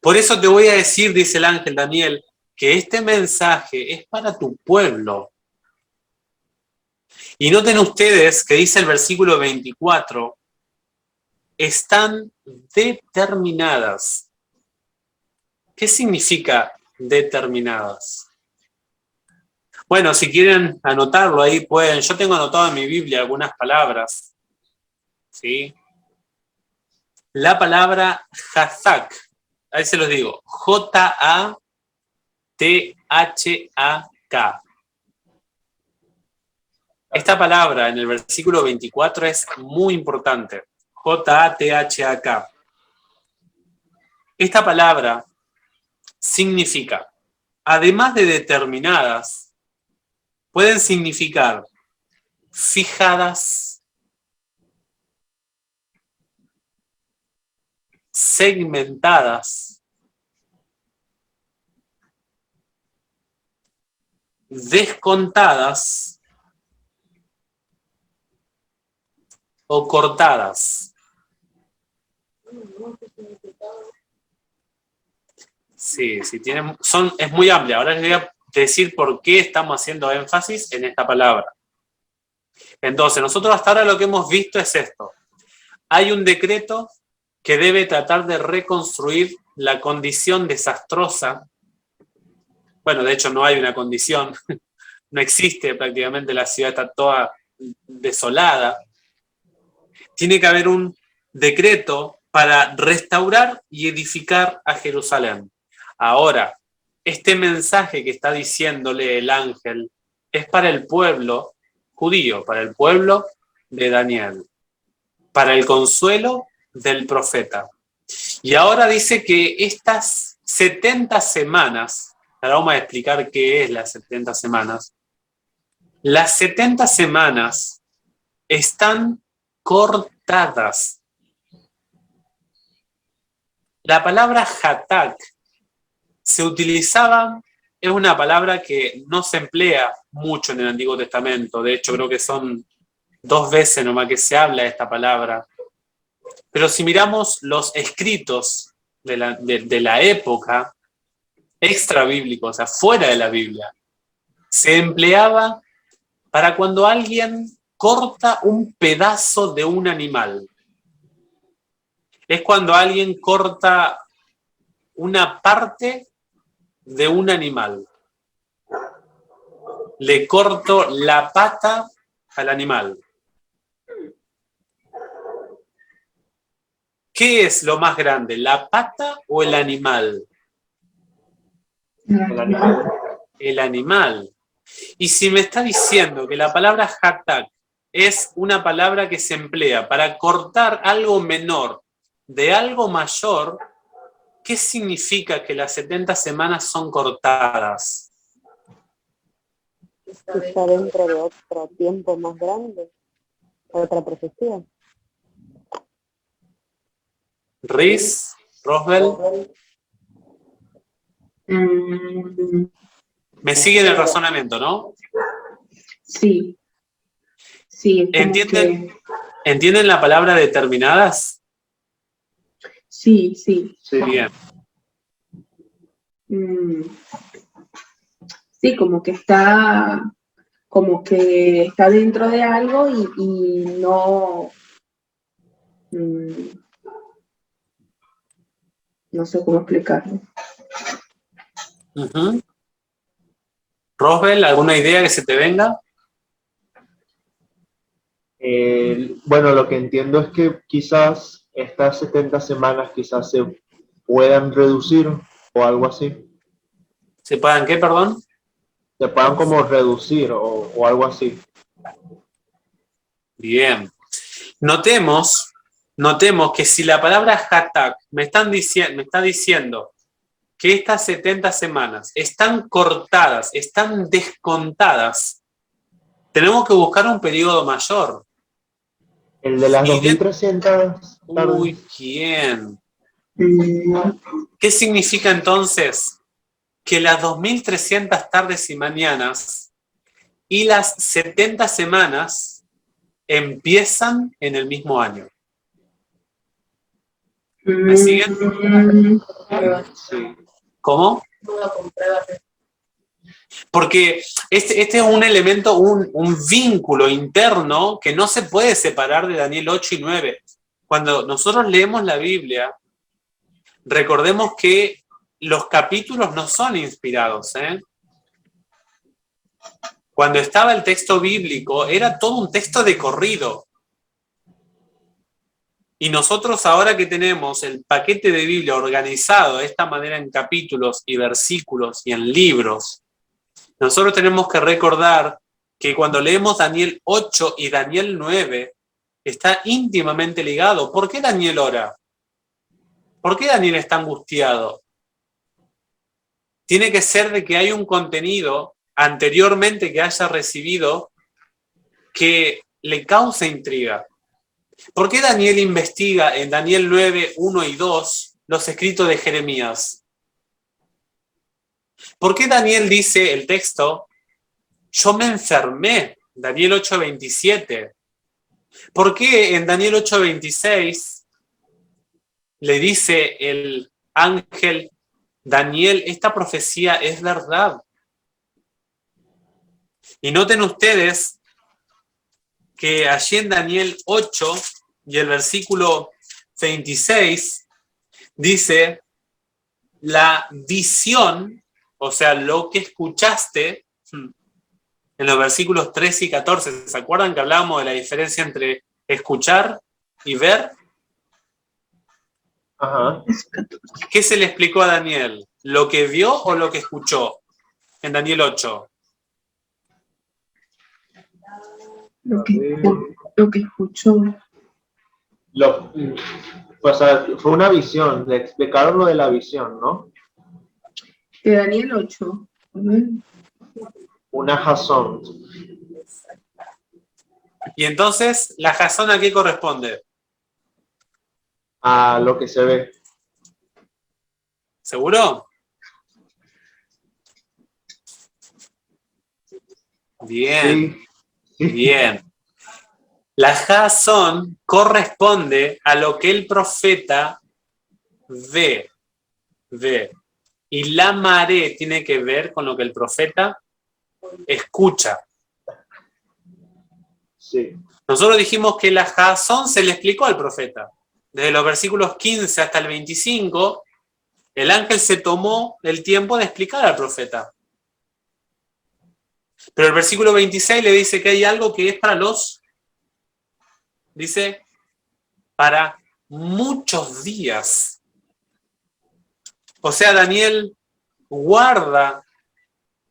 Por eso te voy a decir, dice el ángel Daniel, que este mensaje es para tu pueblo. Y noten ustedes que dice el versículo 24, están determinadas. ¿Qué significa determinadas? Bueno, si quieren anotarlo ahí pueden. Yo tengo anotado en mi Biblia algunas palabras. ¿Sí? La palabra Hazak, ahí se los digo, J-A-T-H-A-K. Esta palabra en el versículo 24 es muy importante. J-A-T-H-A-K. Esta palabra significa, además de determinadas, pueden significar fijadas, segmentadas, descontadas o cortadas. Sí, tienen, es muy amplia. Ahora les voy a decir por qué estamos haciendo énfasis en esta palabra. Entonces, nosotros hasta ahora lo que hemos visto es esto. Hay un decreto que debe tratar de reconstruir la condición desastrosa. Bueno, de hecho no hay una condición, no existe prácticamente, la ciudad está toda desolada. Tiene que haber un decreto para restaurar y edificar a Jerusalén. Ahora, este mensaje que está diciéndole el ángel es para el pueblo judío, para el pueblo de Daniel, para el consuelo del profeta. Y ahora dice que estas 70 semanas, ahora vamos a explicar qué es las 70 semanas. Las 70 semanas están cortadas La palabra hatak se utilizaba, es una palabra que no se emplea mucho en el Antiguo Testamento. De hecho, creo que son 2 veces nomás que se habla de esta palabra. Pero si miramos los escritos de la época, extra bíblicos, o sea, fuera de la Biblia, se empleaba para cuando alguien corta un pedazo de un animal. Es cuando alguien corta una parte de un animal. Le corto la pata al animal. ¿Qué es lo más grande, la pata o el animal? El animal. El animal. Y si me está diciendo que la palabra hatak es una palabra que se emplea para cortar algo menor de algo mayor, ¿qué significa que las 70 semanas son cortadas? Está dentro de otro tiempo más grande, otra profecía. Riz, Roswell, Mm, me siguen el razonamiento, ¿no? sí, sí, es como ¿Entienden? que ¿Entienden la palabra determinadas? sí, sí. Sí. Bien. Mm, sí, como que está dentro de algo y no, mm, no sé cómo explicarlo. Uh-huh. Roswell, ¿alguna idea que se te venga? Bueno, lo que entiendo es que quizás estas 70 semanas quizás se puedan reducir o algo así. ¿Se puedan qué, perdón? Se puedan como reducir o algo así. Bien. Notemos que si la palabra hatak me está diciendo que estas 70 semanas están cortadas, están descontadas, tenemos que buscar un periodo mayor. El de las Y 2300 Uy, tardes. ¿quién? Mm, ¿Qué significa entonces que las 2300 tardes y mañanas y las 70 semanas empiezan en el mismo año? ¿Me siguen? Sí. ¿Cómo? Porque este es un elemento, un vínculo interno que no se puede separar de Daniel 8 y 9. Cuando nosotros leemos la Biblia, recordemos que los capítulos no son inspirados, ¿eh? Cuando estaba el texto bíblico, era todo un texto de corrido. Y nosotros ahora que tenemos el paquete de Biblia organizado de esta manera en capítulos y versículos y en libros, nosotros tenemos que recordar que cuando leemos Daniel 8 y Daniel 9, está íntimamente ligado. ¿Por qué Daniel ora? ¿Por qué Daniel está angustiado? Tiene que ser de que hay un contenido anteriormente que haya recibido que le causa intriga. ¿Por qué Daniel investiga en Daniel 9, 1 y 2 los escritos de Jeremías? ¿Por qué Daniel dice el texto, yo me enfermé, Daniel 8, 27? ¿Por qué en Daniel 8, 26 le dice el ángel, Daniel, esta profecía es verdad? Y noten ustedes que allí en Daniel 8 y el versículo 26 dice, la visión, o sea, lo que escuchaste, en los versículos 13 y 14, ¿se acuerdan que hablábamos de la diferencia entre escuchar y ver? Ajá. ¿Qué se le explicó a Daniel? ¿Lo que vio o lo que escuchó en Daniel 8? lo que escuchó. O sea, fue una visión, le explicaron lo de la visión, ¿no? De Daniel 8. Una jazón. Y entonces, ¿la jazón a qué corresponde? A lo que se ve. ¿Seguro? Bien, Sí. bien. La Jazón corresponde a lo que el profeta ve. Y la Maré tiene que ver con lo que el profeta escucha. Sí. Nosotros dijimos que la Jazón se le explicó al profeta. Desde los versículos 15 hasta el 25, el ángel se tomó el tiempo de explicar al profeta. Pero el versículo 26 le dice que hay algo que es para dice, para muchos días. O sea, Daniel, guarda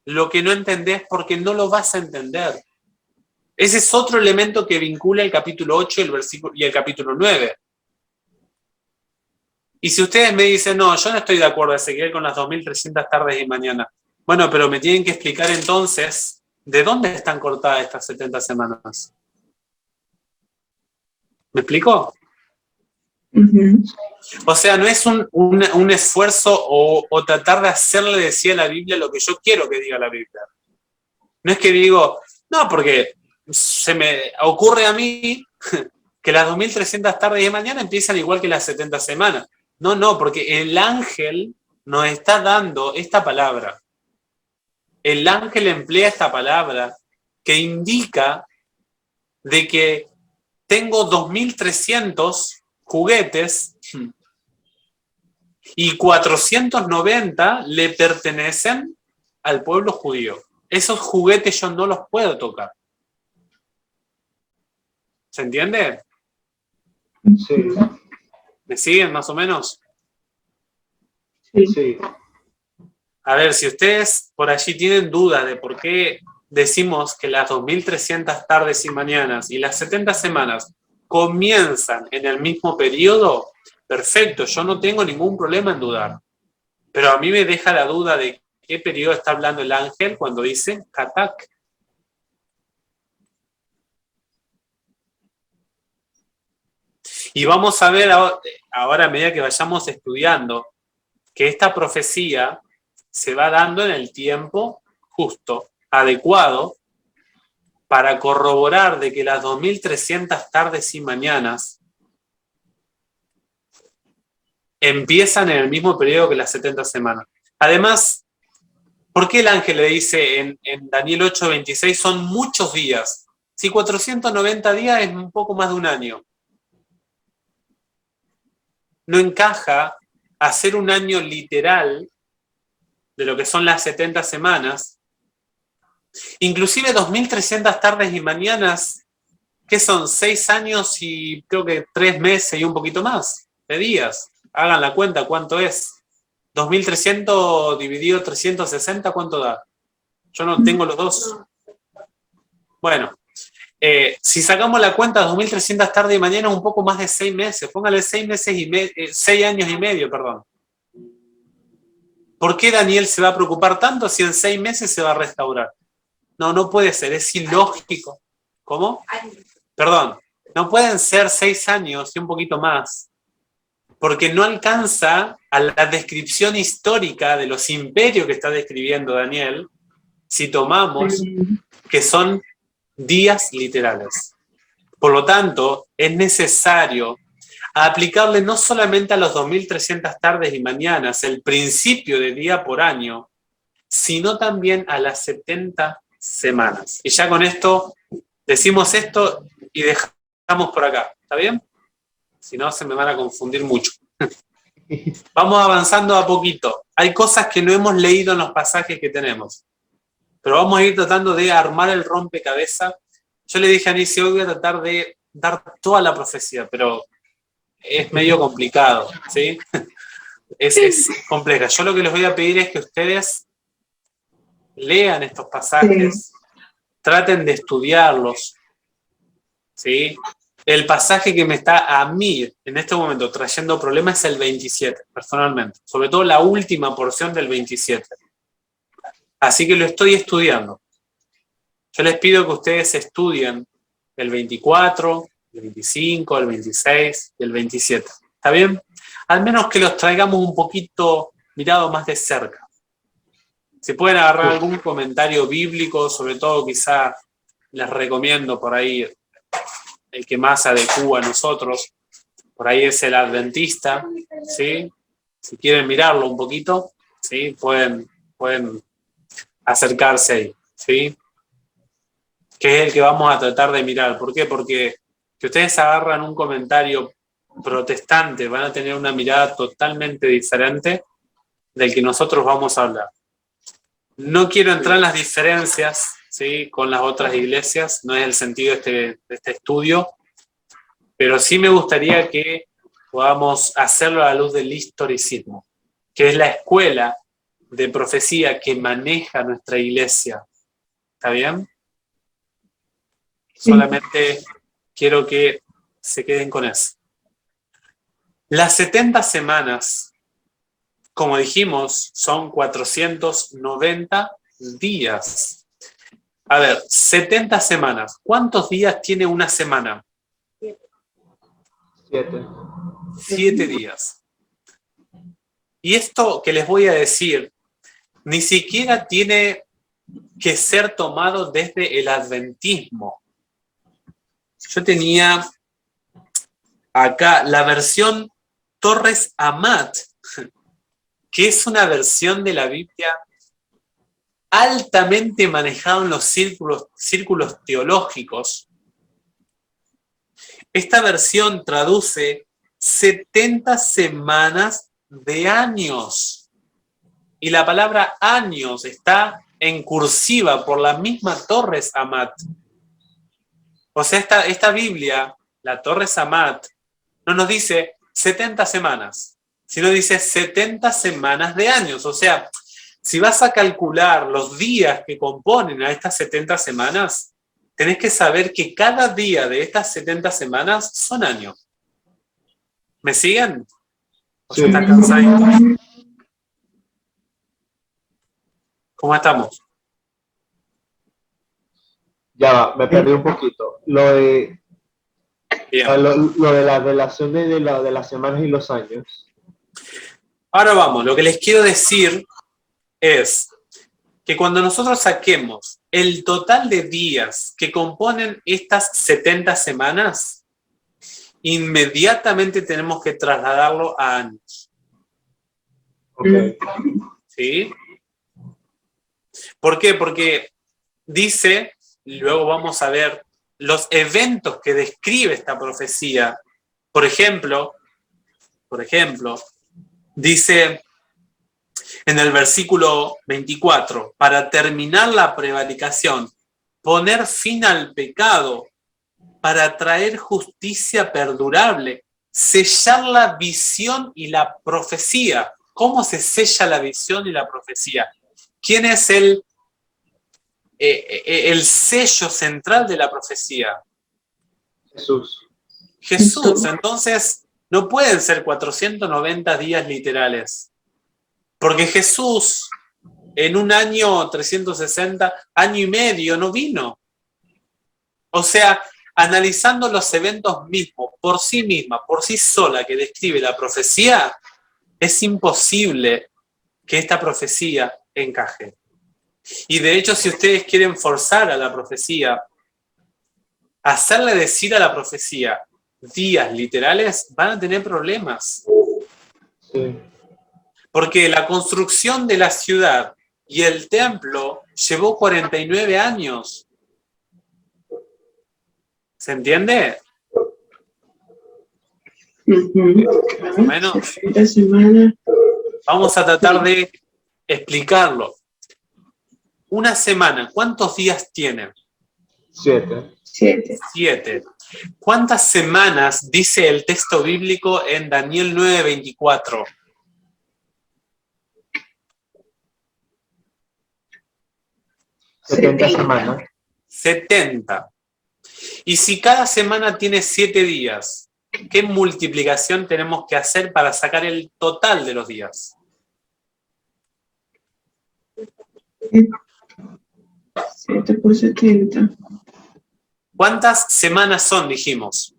lo que no entendés porque no lo vas a entender. Ese es otro elemento que vincula el capítulo 8 y el capítulo 9. Y si ustedes me dicen, no, yo no estoy de acuerdo, Ezequiel, con las 2300 tardes y mañanas. Bueno, pero me tienen que explicar entonces, ¿de dónde están cortadas estas 70 semanas? ¿Me explico? Ujú. O sea, no es un esfuerzo o tratar de hacerle decir a la Biblia lo que yo quiero que diga la Biblia. No es que digo, no, porque se me ocurre a mí que las 2300 tardes y mañana empiezan igual que las 70 semanas. No, porque el ángel nos está dando esta palabra. El ángel emplea esta palabra que indica de que tengo 2300 juguetes y 490 le pertenecen al pueblo judío. Esos juguetes yo no los puedo tocar. ¿Se entiende? Sí. ¿Me siguen más o menos? Sí. A ver, si ustedes por allí tienen dudas de por qué decimos que las 2300 tardes y mañanas y las 70 semanas comienzan en el mismo periodo, perfecto, yo no tengo ningún problema en dudar. Pero a mí me deja la duda de qué periodo está hablando el ángel cuando dice Katak. Y vamos a ver ahora a medida que vayamos estudiando que esta profecía se va dando en el tiempo justo, adecuado, para corroborar de que las 2300 tardes y mañanas empiezan en el mismo periodo que las 70 semanas. Además, ¿por qué el ángel le dice en Daniel 8:26 son muchos días? Si 490 días es un poco más de un año. No encaja hacer un año literal de lo que son las 70 semanas. Inclusive 2300 tardes y mañanas, que son 6 años y creo que 3 meses y un poquito más de días. Hagan la cuenta, ¿cuánto es? 2300 dividido 360, ¿cuánto da? Yo no tengo los dos. Bueno, si sacamos la cuenta, 2300 tardes y mañana, un poco más de 6 meses. Póngale 6 años y medio, perdón. ¿Por qué Daniel se va a preocupar tanto si en 6 meses se va a restaurar? No puede ser, es ilógico. ¿Cómo? Perdón, no pueden ser 6 años y un poquito más, porque no alcanza a la descripción histórica de los imperios que está describiendo Daniel, si tomamos que son días literales. Por lo tanto, es necesario aplicarle no solamente a los 2300 tardes y mañanas el principio de día por año, sino también a las 70 semanas. Y ya con esto decimos esto y dejamos por acá. ¿Está bien? Si no, se me van a confundir mucho. Vamos avanzando a poquito. Hay cosas que no hemos leído en los pasajes que tenemos, pero vamos a ir tratando de armar el rompecabezas. Yo le dije a Nisi, hoy voy a tratar de dar toda la profecía, pero es medio complicado, ¿sí? Es compleja. Yo lo que les voy a pedir es que ustedes lean estos pasajes, traten de estudiarlos, ¿sí? El pasaje que me está a mí en este momento trayendo problemas es el 27, personalmente. Sobre todo la última porción del 27. Así que lo estoy estudiando. Yo les pido que ustedes estudien el 24, el 25, el 26 y el 27. ¿Está bien? Al menos que los traigamos un poquito mirado más de cerca. Si pueden agarrar algún comentario bíblico, sobre todo quizá les recomiendo por ahí el que más se adecúa a nosotros, por ahí es el Adventista, ¿sí? Si quieren mirarlo un poquito, ¿sí? Pueden acercarse ahí, ¿sí? Que es el que vamos a tratar de mirar. ¿Por qué? Porque si ustedes agarran un comentario protestante, van a tener una mirada totalmente diferente del que nosotros vamos a hablar. No quiero entrar en las diferencias, ¿sí? Con las otras iglesias, no es el sentido de este estudio, pero sí me gustaría que podamos hacerlo a la luz del historicismo, que es la escuela de profecía que maneja nuestra iglesia. ¿Está bien? Solamente quiero que se queden con eso. Las 70 semanas, como dijimos, son 490 días. A ver, 70 semanas. ¿Cuántos días tiene una semana? 7. 7 días. Y esto que les voy a decir, ni siquiera tiene que ser tomado desde el adventismo. Yo tenía acá la versión Torres Amat, que es una versión de la Biblia altamente manejada en los círculos teológicos. Esta versión traduce 70 semanas de años. Y la palabra años está en cursiva por la misma Torres Amat. O sea, esta Biblia, la Torres Amat, no nos dice 70 semanas, sino dice 70 semanas de años. O sea, si vas a calcular los días que componen a estas 70 semanas, tenés que saber que cada día de estas 70 semanas son años. ¿Me siguen? ¿O ya están cansaditos? ¿Cómo estamos? Ya va, me perdí un poquito. Lo de la relación de las semanas y los años. Ahora vamos, lo que les quiero decir es que cuando nosotros saquemos el total de días que componen estas 70 semanas, inmediatamente tenemos que trasladarlo a años. Okay. ¿Sí? ¿Por qué? Porque dice, luego vamos a ver los eventos que describe esta profecía. Por ejemplo, dice en el versículo 24, para terminar la prevaricación, poner fin al pecado, para traer justicia perdurable, sellar la visión y la profecía. ¿Cómo se sella la visión y la profecía? ¿Quién es el sello central de la profecía? Jesús. Jesús. Entonces, no pueden ser 490 días literales. Porque Jesús, en un año 360, año y medio, no vino. O sea, analizando los eventos mismos, por sí misma, por sí sola, que describe la profecía, es imposible que esta profecía encaje. Y de hecho, si ustedes quieren forzar a la profecía, hacerle decir a la profecía días literales, van a tener problemas. Sí. Porque la construcción de la ciudad y el templo llevó 49 años. ¿Se entiende? Más o menos. Esta semana. Vamos a tratar de explicarlo. Una semana, ¿cuántos días tiene? 7. 7. ¿Cuántas semanas dice el texto bíblico en Daniel 9:24? 70 semanas. 70. Y si cada semana tiene 7 días, ¿qué multiplicación tenemos que hacer para sacar el total de los días? 7 por 70. ¿Cuántas semanas son, dijimos?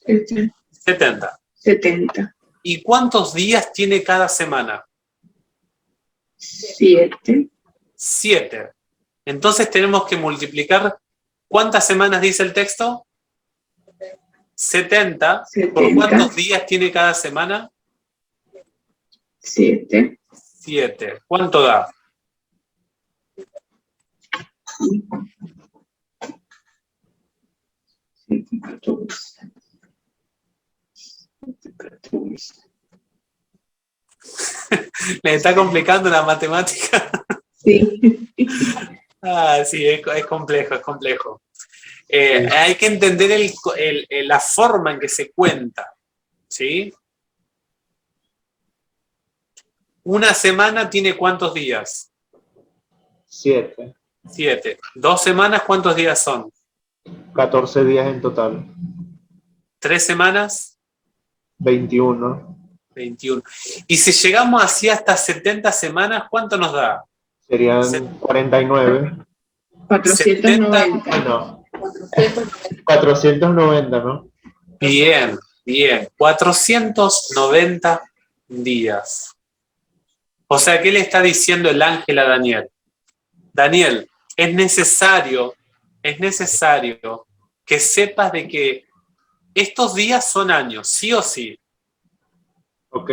70. 70. ¿Y cuántos días tiene cada semana? 7. 7. Entonces tenemos que multiplicar. ¿Cuántas semanas dice el texto? 70. ¿Por cuántos días tiene cada semana? 7. 7. ¿Cuánto da? 14. ¿Le está complicando la matemática? Sí. Sí, es complejo, es complejo. Hay que entender la forma en que se cuenta, ¿sí? Una semana tiene ¿cuántos días? 7. 7. 2 semanas, ¿cuántos días son? 14 días en total. 3 semanas, 21. 21. Y si llegamos así hasta 70 semanas, ¿cuánto nos da? Serían 49. 490. No, 490, ¿no? Bien, bien. 490 días. O sea, ¿qué le está diciendo el ángel a Daniel? Daniel, es necesario que sepas de que estos días son años, sí o sí. Ok.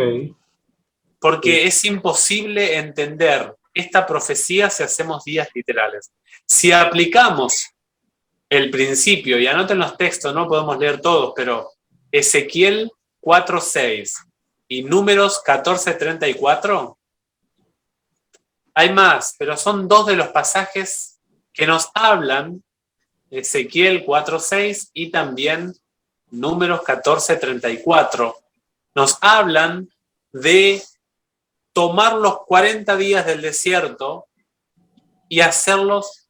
Porque es imposible entender esta profecía si hacemos días literales. Si aplicamos el principio, y anoten los textos, no podemos leer todos, pero Ezequiel 4:6 y Números 14:34, hay más, pero son 2 de los pasajes que nos hablan, Ezequiel 4:6 y también Números 14:34, nos hablan de tomar los 40 días del desierto y hacerlos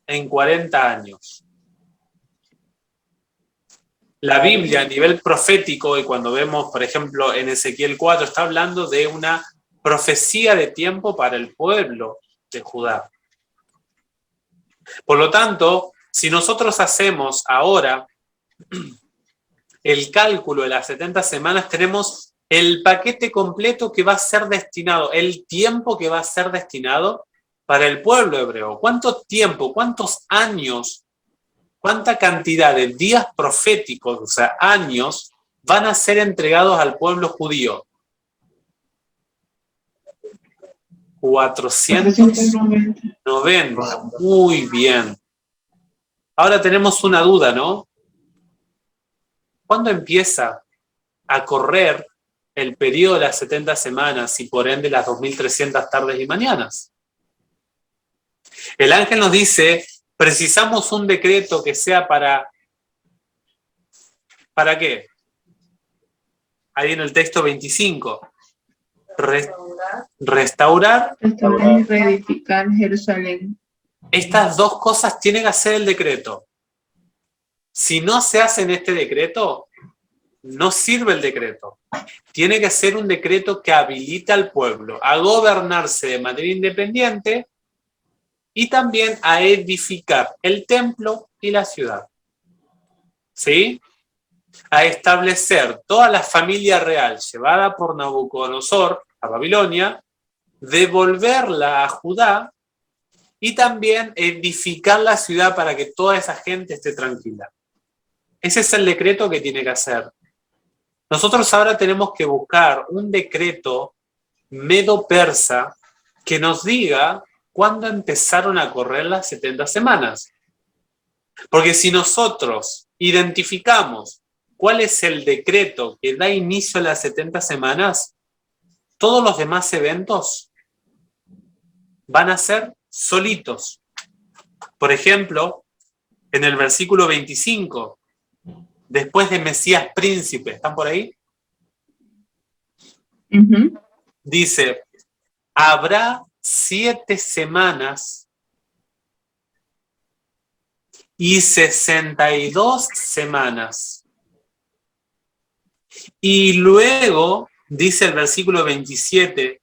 en 40 años. La Biblia a nivel profético, y cuando vemos, por ejemplo, en Ezequiel 4, está hablando de una profecía de tiempo para el pueblo de Judá. Por lo tanto, si nosotros hacemos ahora el cálculo de las 70 semanas, tenemos el paquete completo que va a ser destinado, el tiempo que va a ser destinado para el pueblo hebreo. ¿Cuánto tiempo, cuántos años, cuánta cantidad de días proféticos, o sea, años, van a ser entregados al pueblo judío? 490. Muy bien. Ahora tenemos una duda, ¿no? ¿Cuándo empieza a correr el periodo de las 70 semanas y por ende las 2300 tardes y mañanas? El ángel nos dice, precisamos un decreto que sea ¿para qué? Ahí en el texto 25. Restaurar y reedificar Jerusalén. Estas 2 cosas tienen que hacer el decreto. Si no se hace en este decreto, no sirve el decreto. Tiene que ser un decreto que habilita al pueblo a gobernarse de manera independiente y también a edificar el templo y la ciudad. ¿Sí? A establecer toda la familia real llevada por Nabucodonosor a Babilonia, devolverla a Judá y también edificar la ciudad para que toda esa gente esté tranquila. Ese es el decreto que tiene que hacer. Nosotros ahora tenemos que buscar un decreto medo-persa que nos diga cuándo empezaron a correr las 70 semanas. Porque si nosotros identificamos cuál es el decreto que da inicio a las 70 semanas, todos los demás eventos van a ser solitos. Por ejemplo, en el versículo 25, después de Mesías príncipe, ¿están por ahí? Dice, habrá 7 semanas y 62 semanas. Y luego, dice el versículo 27,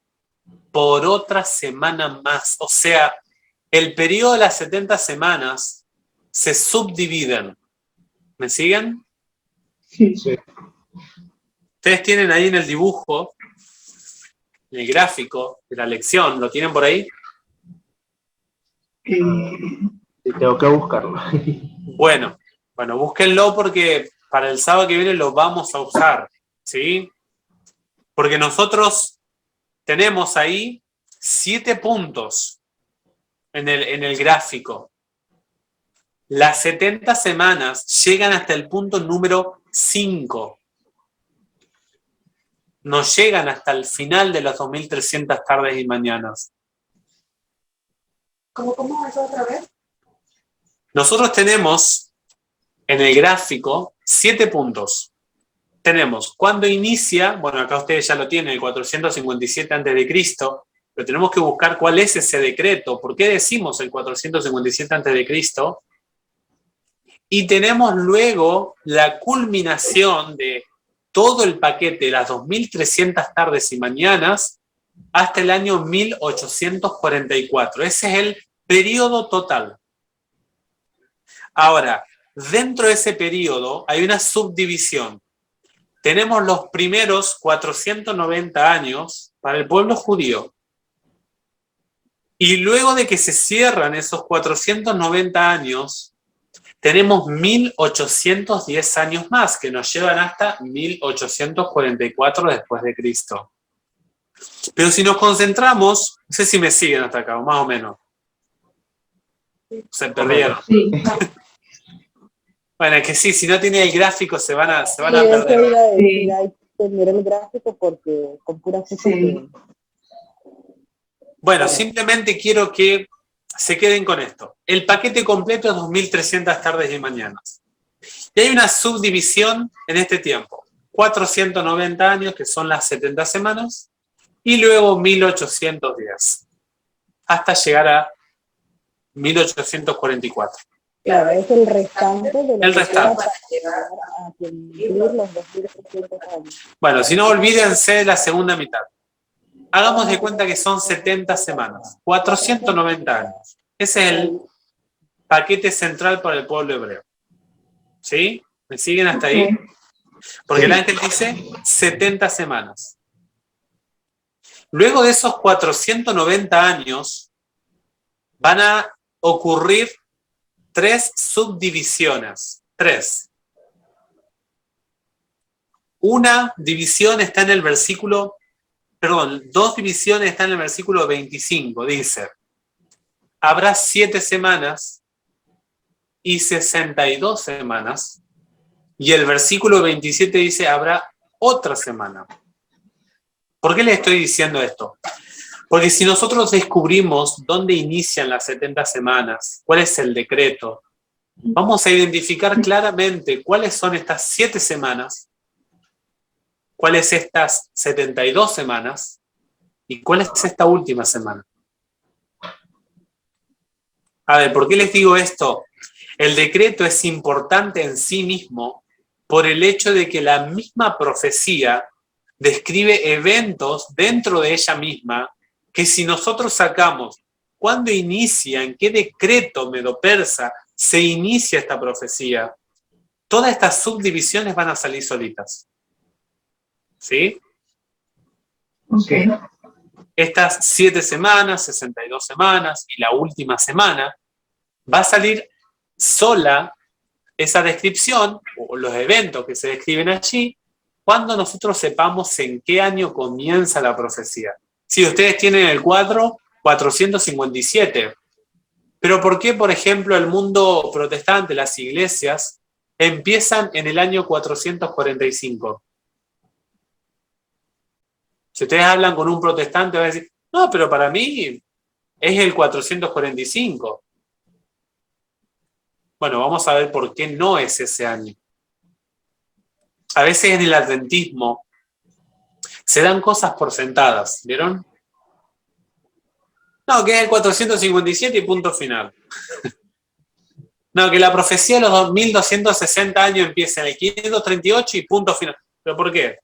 por otra semana más. O sea, el periodo de las 70 semanas se subdividen. ¿Me siguen? Sí. Sí. Ustedes tienen ahí en el dibujo, en el gráfico de la lección, ¿lo tienen por ahí? Sí, tengo que buscarlo. Bueno, búsquenlo porque para el sábado que viene lo vamos a usar, ¿sí? Porque nosotros tenemos ahí 7 puntos en el gráfico. Las 70 semanas llegan hasta el punto número 5. No llegan hasta el final de las 2300 tardes y mañanas. ¿Cómo eso otra vez? Nosotros tenemos en el gráfico 7 puntos. Tenemos cuando inicia, bueno, acá ustedes ya lo tienen, el 457 a.C., pero tenemos que buscar cuál es ese decreto. ¿Por qué decimos el 457 a.C.? Y tenemos luego la culminación de todo el paquete, las 2300 tardes y mañanas, hasta el año 1844. Ese es el periodo total. Ahora, dentro de ese periodo hay una subdivisión. Tenemos los primeros 490 años para el pueblo judío. Y luego de que se cierran esos 490 años, tenemos 1810 años más, que nos llevan hasta 1844 después de Cristo. Pero si nos concentramos, no sé si me siguen hasta acá, o más o menos. Se perdieron. Sí. Bueno, es que sí, si no tiene el gráfico se van a Sí, perder. eso iba a decir, Sí. hay que tener el gráfico porque con pura fecha Sí. Bueno, simplemente quiero que se queden con esto. El paquete completo es 2300 tardes y mañanas. Y hay una subdivisión en este tiempo. 490 años, que son las 70 semanas, y luego 1810, hasta llegar a 1844. Claro, es el restante de lo El que queda restante. para llegar a cumplir los 2300 años. Bueno, si no, olvídense de la segunda mitad. Hagamos de cuenta que son 70 semanas, 490 años. Ese es el paquete central para el pueblo hebreo. ¿Sí? ¿Me siguen hasta ahí? Ok. Porque el ángel dice 70 semanas. Luego de esos 490 años van a ocurrir 3 subdivisiones. 3. Una división está en el versículo, perdón, 2 divisiones están en el versículo 25. Dice, habrá 7 semanas y 62 semanas. Y el versículo 27 dice, habrá otra semana. ¿Por qué les estoy diciendo esto? Porque si nosotros descubrimos dónde inician las 70 semanas, cuál es el decreto, vamos a identificar claramente cuáles son estas 7 semanas, cuáles estas 72 semanas y cuál es esta última semana. A ver, ¿por qué les digo esto? El decreto es importante en sí mismo por el hecho de que la misma profecía describe eventos dentro de ella misma que si nosotros sacamos cuándo inicia, en qué decreto medo-persa se inicia esta profecía, todas estas subdivisiones van a salir solitas. ¿Sí? Ok. Estas 7 semanas, 62 semanas y la última semana, va a salir sola esa descripción o los eventos que se describen allí cuando nosotros sepamos en qué año comienza la profecía. Si ustedes tienen el cuadro 457, pero ¿por qué, por ejemplo, el mundo protestante, las iglesias, empiezan en el año 445? Si ustedes hablan con un protestante, va a decir, no, pero para mí es el 445. Bueno, vamos a ver por qué no es ese año. A veces en el adventismo se dan cosas por sentadas, ¿vieron? No, que es el 457 y punto final. No, que la profecía de los 2260 años empieza en el 538 y punto final. ¿Pero por qué?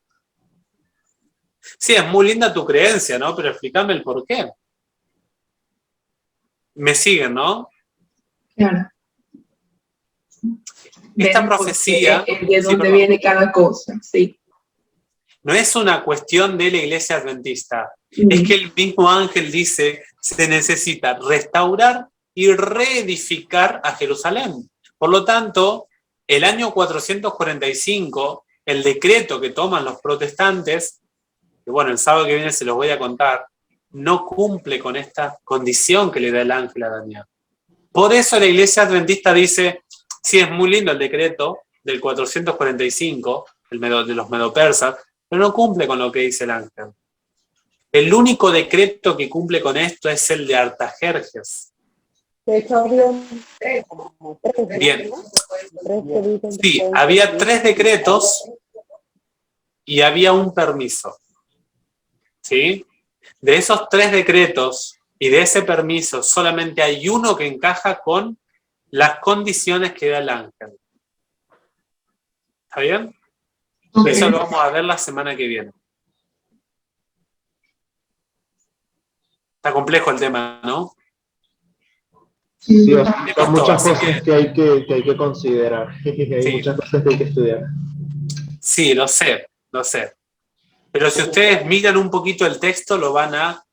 Sí, es muy linda tu creencia, ¿no? Pero explícame el por qué. Me siguen, ¿no? Claro. Esta Ver profecía... de sí, dónde perdón. viene cada cosa, sí. no es una cuestión de la iglesia adventista, es que el mismo ángel dice, se necesita restaurar y reedificar a Jerusalén. Por lo tanto, el año 445, el decreto que toman los protestantes, que bueno, el sábado que viene se los voy a contar, no cumple con esta condición que le da el ángel a Daniel. Por eso la iglesia adventista dice, sí, es muy lindo el decreto del 445, de los medopersas, pero no cumple con lo que dice el ángel. El único decreto que cumple con esto es el de Artajerjes. De hecho, había tres, Bien. ¿no? Tres que dicen que Sí, pueden había ser 3 decretos y había un permiso. ¿Sí? De esos 3 decretos y de ese permiso, solamente hay uno que encaja con las condiciones que da el ángel. ¿Está bien? Eso lo vamos a ver la semana que viene. Está complejo el tema, ¿no? Sí, o sea, Me son costó, muchas así cosas que que hay que considerar. Hay sí, muchas cosas que hay que estudiar. sí, lo sé. Pero si ustedes miran un poquito el texto, lo van a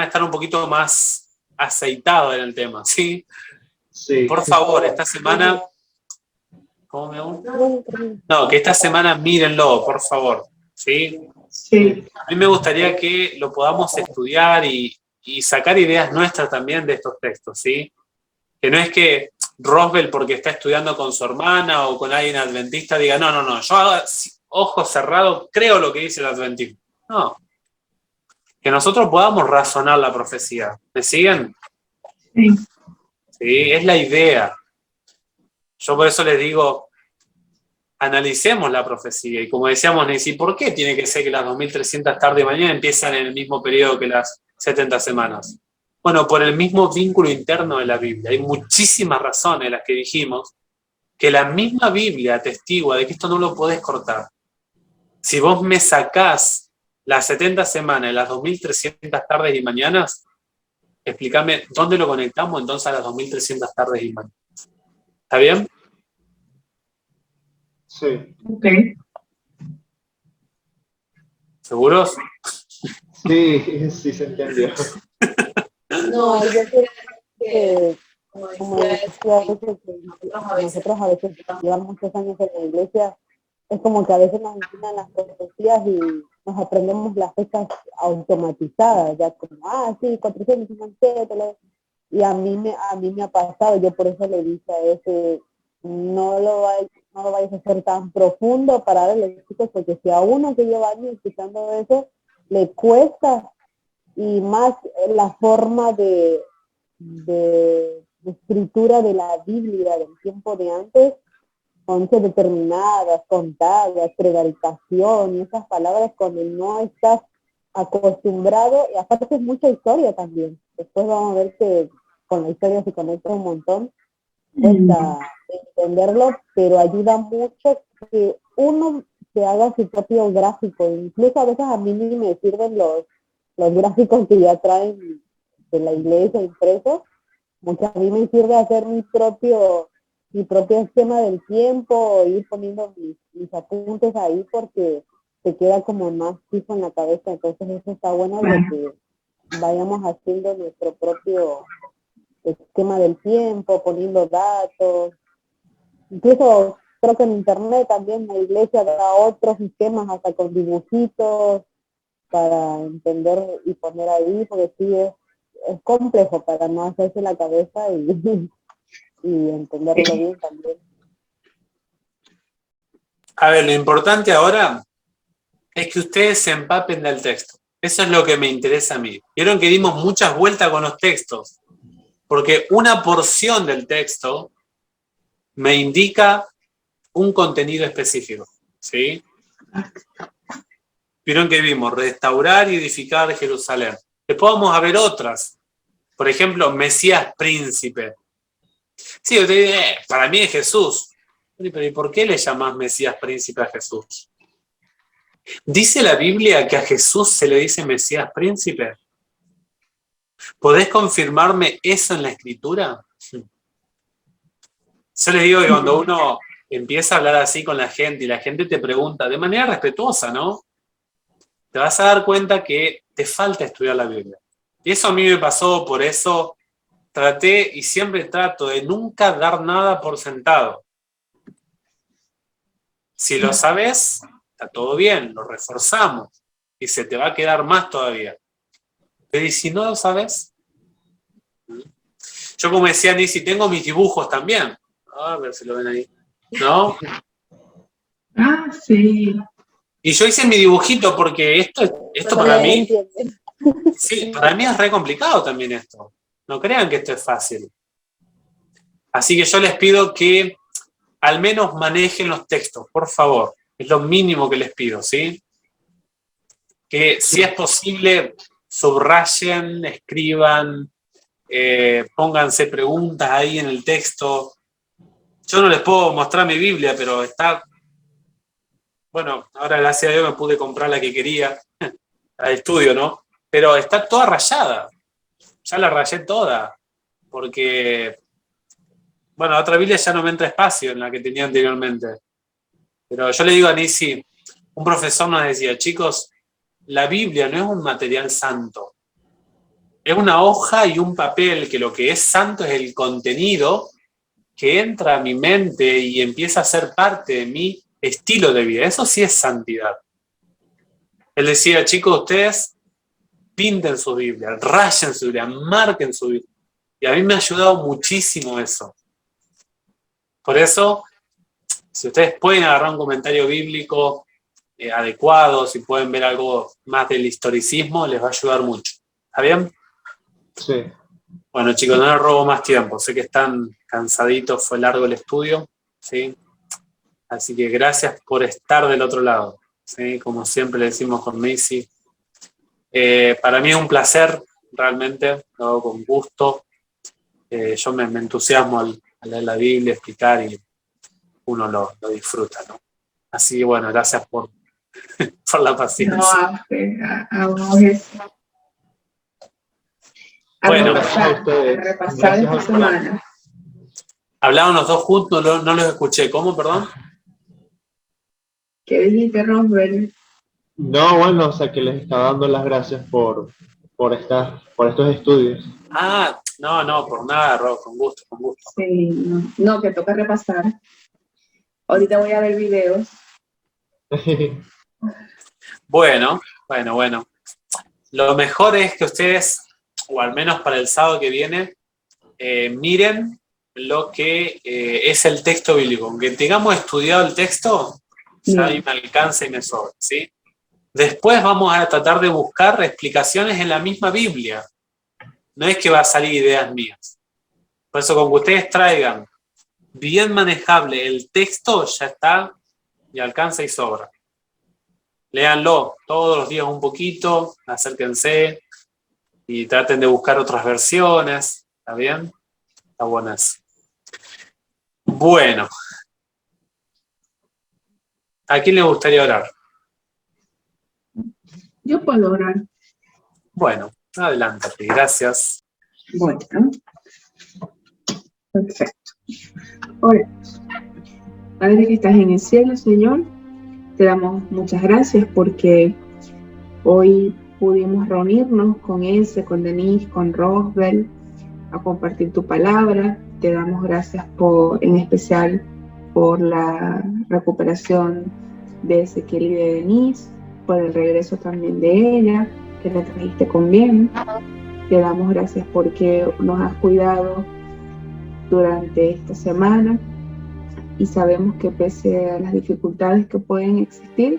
estar un poquito más aceitados en el tema, ¿sí? Sí. Por favor, esta semana, ¿cómo me gusta? No, que esta semana mírenlo, por favor, ¿sí? Sí. A mí me gustaría que lo podamos estudiar y sacar ideas nuestras también de estos textos, ¿sí? Que no es que Roswell, porque está estudiando con su hermana o con alguien adventista, diga, no, yo ojos cerrados creo lo que dice el adventismo. No. Que nosotros podamos razonar la profecía. ¿Me siguen? Sí. Sí, es la idea. Yo por eso les digo, analicemos la profecía. Y como decíamos, Nancy, ¿por qué tiene que ser que las 2300 tarde y mañana empiezan en el mismo periodo que las 70 semanas? Bueno, por el mismo vínculo interno de la Biblia. Hay muchísimas razones, las que dijimos, que la misma Biblia atestigua de que esto no lo podés cortar. Si vos me sacás las 70 semanas y las 2300 tardes y mañanas, explícame dónde lo conectamos entonces a las 2300 tardes y mañanas. ¿Está bien? Sí. Ok. ¿Seguros? Sí, sí se entendió. No, yo creo que, como decía, a veces que nosotros a veces llevamos muchos años en la iglesia, es como que a veces nos enseñan las profecías y nos aprendemos las fechas automatizadas, ya como, sí, 457, y a mí me ha pasado, yo por eso le dije a ese, no lo vayas a hacer tan profundo para darle a los chicos, porque si a uno que lleva años escuchando eso, le cuesta, y más la forma de escritura de la Biblia del tiempo de antes, son determinadas, contadas, prevaricación y esas palabras cuando no estás acostumbrado, y aparte es mucha historia también. Después vamos a ver que con la historia se conecta un montón, cuesta entenderlo, pero ayuda mucho que uno se haga su propio gráfico. Incluso a veces a mí ni me sirven los gráficos que ya traen de la iglesia impresos, porque a mí me sirve hacer mi propio esquema del tiempo, ir poniendo mis apuntes ahí porque se queda como más fijo en la cabeza. Entonces eso está bueno, de que vayamos haciendo nuestro propio esquema del tiempo, poniendo datos. Incluso creo que en internet también la iglesia da otros esquemas hasta con dibujitos para entender y poner ahí, porque sí es complejo para no hacerse la cabeza y entenderlo bien también. A ver, lo importante ahora es que ustedes se empapen del texto. Eso es lo que me interesa a mí. Vieron que dimos muchas vueltas con los textos, porque una porción del texto me indica un contenido específico, ¿sí? Vieron que vimos restaurar y edificar Jerusalén. Después vamos a ver otras. Por ejemplo, Mesías príncipe. Sí, usted dice, para mí es Jesús. Pero ¿y por qué le llamás Mesías príncipe a Jesús? ¿Dice la Biblia que a Jesús se le dice Mesías príncipe? ¿Podés confirmarme eso en la Escritura? Yo les digo que cuando uno empieza a hablar así con la gente y la gente te pregunta de manera respetuosa, ¿no? Te vas a dar cuenta que te falta estudiar la Biblia. Y eso a mí me pasó, por eso traté y siempre trato de nunca dar nada por sentado. Si lo sabes, está todo bien, lo reforzamos y se te va a quedar más todavía. Pero ¿y si no lo sabes? Yo, como decía Nisi, tengo mis dibujos también. A ver si lo ven ahí. ¿No? Ah, sí. Y yo hice mi dibujito porque esto para mí, Entienden. sí, para mí es re complicado también esto. No crean que esto es fácil. Así que yo les pido que al menos manejen los textos, por favor. Es lo mínimo que les pido, ¿sí? Que si es posible, subrayen, escriban, pónganse preguntas ahí en el texto. Yo no les puedo mostrar mi Biblia, pero está... Bueno, ahora gracias a Dios me pude comprar la que quería al estudio, ¿no? Pero está toda rayada. Ya la rayé toda. Porque, bueno, otra Biblia ya no me entra espacio en la que tenía anteriormente. Pero yo le digo a Nisi, un profesor nos decía, chicos, la Biblia no es un material santo. Es una hoja y un papel que lo que es santo es el contenido que entra a mi mente y empieza a ser parte de mi estilo de vida. Eso sí es santidad. Él decía, chicos, ustedes pinten su Biblia, rayen su Biblia, marquen su Biblia. Y a mí me ha ayudado muchísimo eso. Por eso, si ustedes pueden agarrar un comentario bíblico adecuado, si pueden ver algo más del historicismo, les va a ayudar mucho. ¿Está bien? Sí. Bueno, chicos, no les robo más tiempo. Sé que están cansaditos, fue largo el estudio, ¿sí? Así que gracias por estar del otro lado, ¿sí? Como siempre le decimos con Missy. Para mí es un placer, realmente, lo hago con gusto. Yo me entusiasmo al leer la Biblia, explicar, y uno lo disfruta, ¿no? Así que bueno, gracias por la paciencia. No, a vos es. Bueno, A repasar Gracias a esta ustedes. semana. Hablaban los dos juntos, no los escuché. ¿Cómo, perdón? ¿Qué dijiste, Roswell? No, bueno, o sea que les está dando las gracias por estos estudios. Ah, no, por nada, Ro, con gusto, con gusto. Sí, no, que toca repasar. Ahorita voy a ver videos. Bueno. Lo mejor es que ustedes, o al menos para el sábado que viene, miren lo que es el texto bíblico. Aunque tengamos estudiado el texto, ya ahí me alcanza y me sobra, ¿sí? Después vamos a tratar de buscar explicaciones en la misma Biblia. No es que va a salir ideas mías. Por eso, con que ustedes traigan bien manejable el texto, ya está, y alcanza y sobra. Léanlo todos los días un poquito, acérquense y traten de buscar otras versiones. ¿Está bien? Está bueno eso. Bueno. ¿A quién le gustaría orar? Yo puedo orar. Bueno, adelántate. Gracias. Bueno. Perfecto. Oremos. Padre que estás en el cielo, Señor, te damos muchas gracias porque hoy pudimos reunirnos con Else, con Denise, con Rosbel, a compartir tu palabra. Te damos gracias en especial por la recuperación de Ezequiel y de Denise, por el regreso también de ella, que la trajiste con bien. Te damos gracias porque nos has cuidado durante esta semana y sabemos que pese a las dificultades que pueden existir,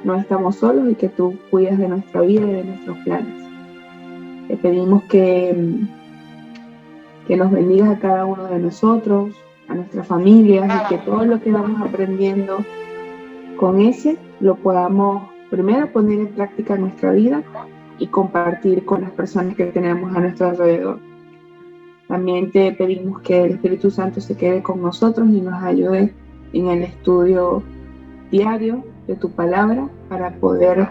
no estamos solos y que tú cuidas de nuestra vida y de nuestros planes. Te pedimos que nos bendigas a cada uno de nosotros, a nuestras familias, y que todo lo que vamos aprendiendo con ese lo podamos primero poner en práctica en nuestra vida y compartir con las personas que tenemos a nuestro alrededor. También te pedimos que el Espíritu Santo se quede con nosotros y nos ayude en el estudio diario de tu palabra para poder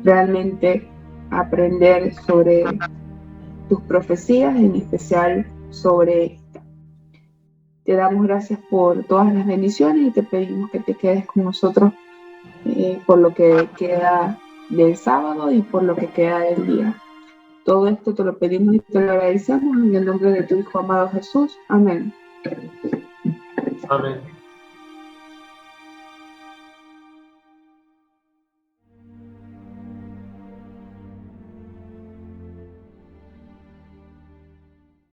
realmente aprender sobre tus profecías, en especial sobre esta. Te damos gracias por todas las bendiciones y te pedimos que te quedes con nosotros por lo que queda del sábado y por lo que queda del día. Todo esto te lo pedimos y te lo agradecemos en el nombre de tu Hijo amado Jesús. Amén. Amén.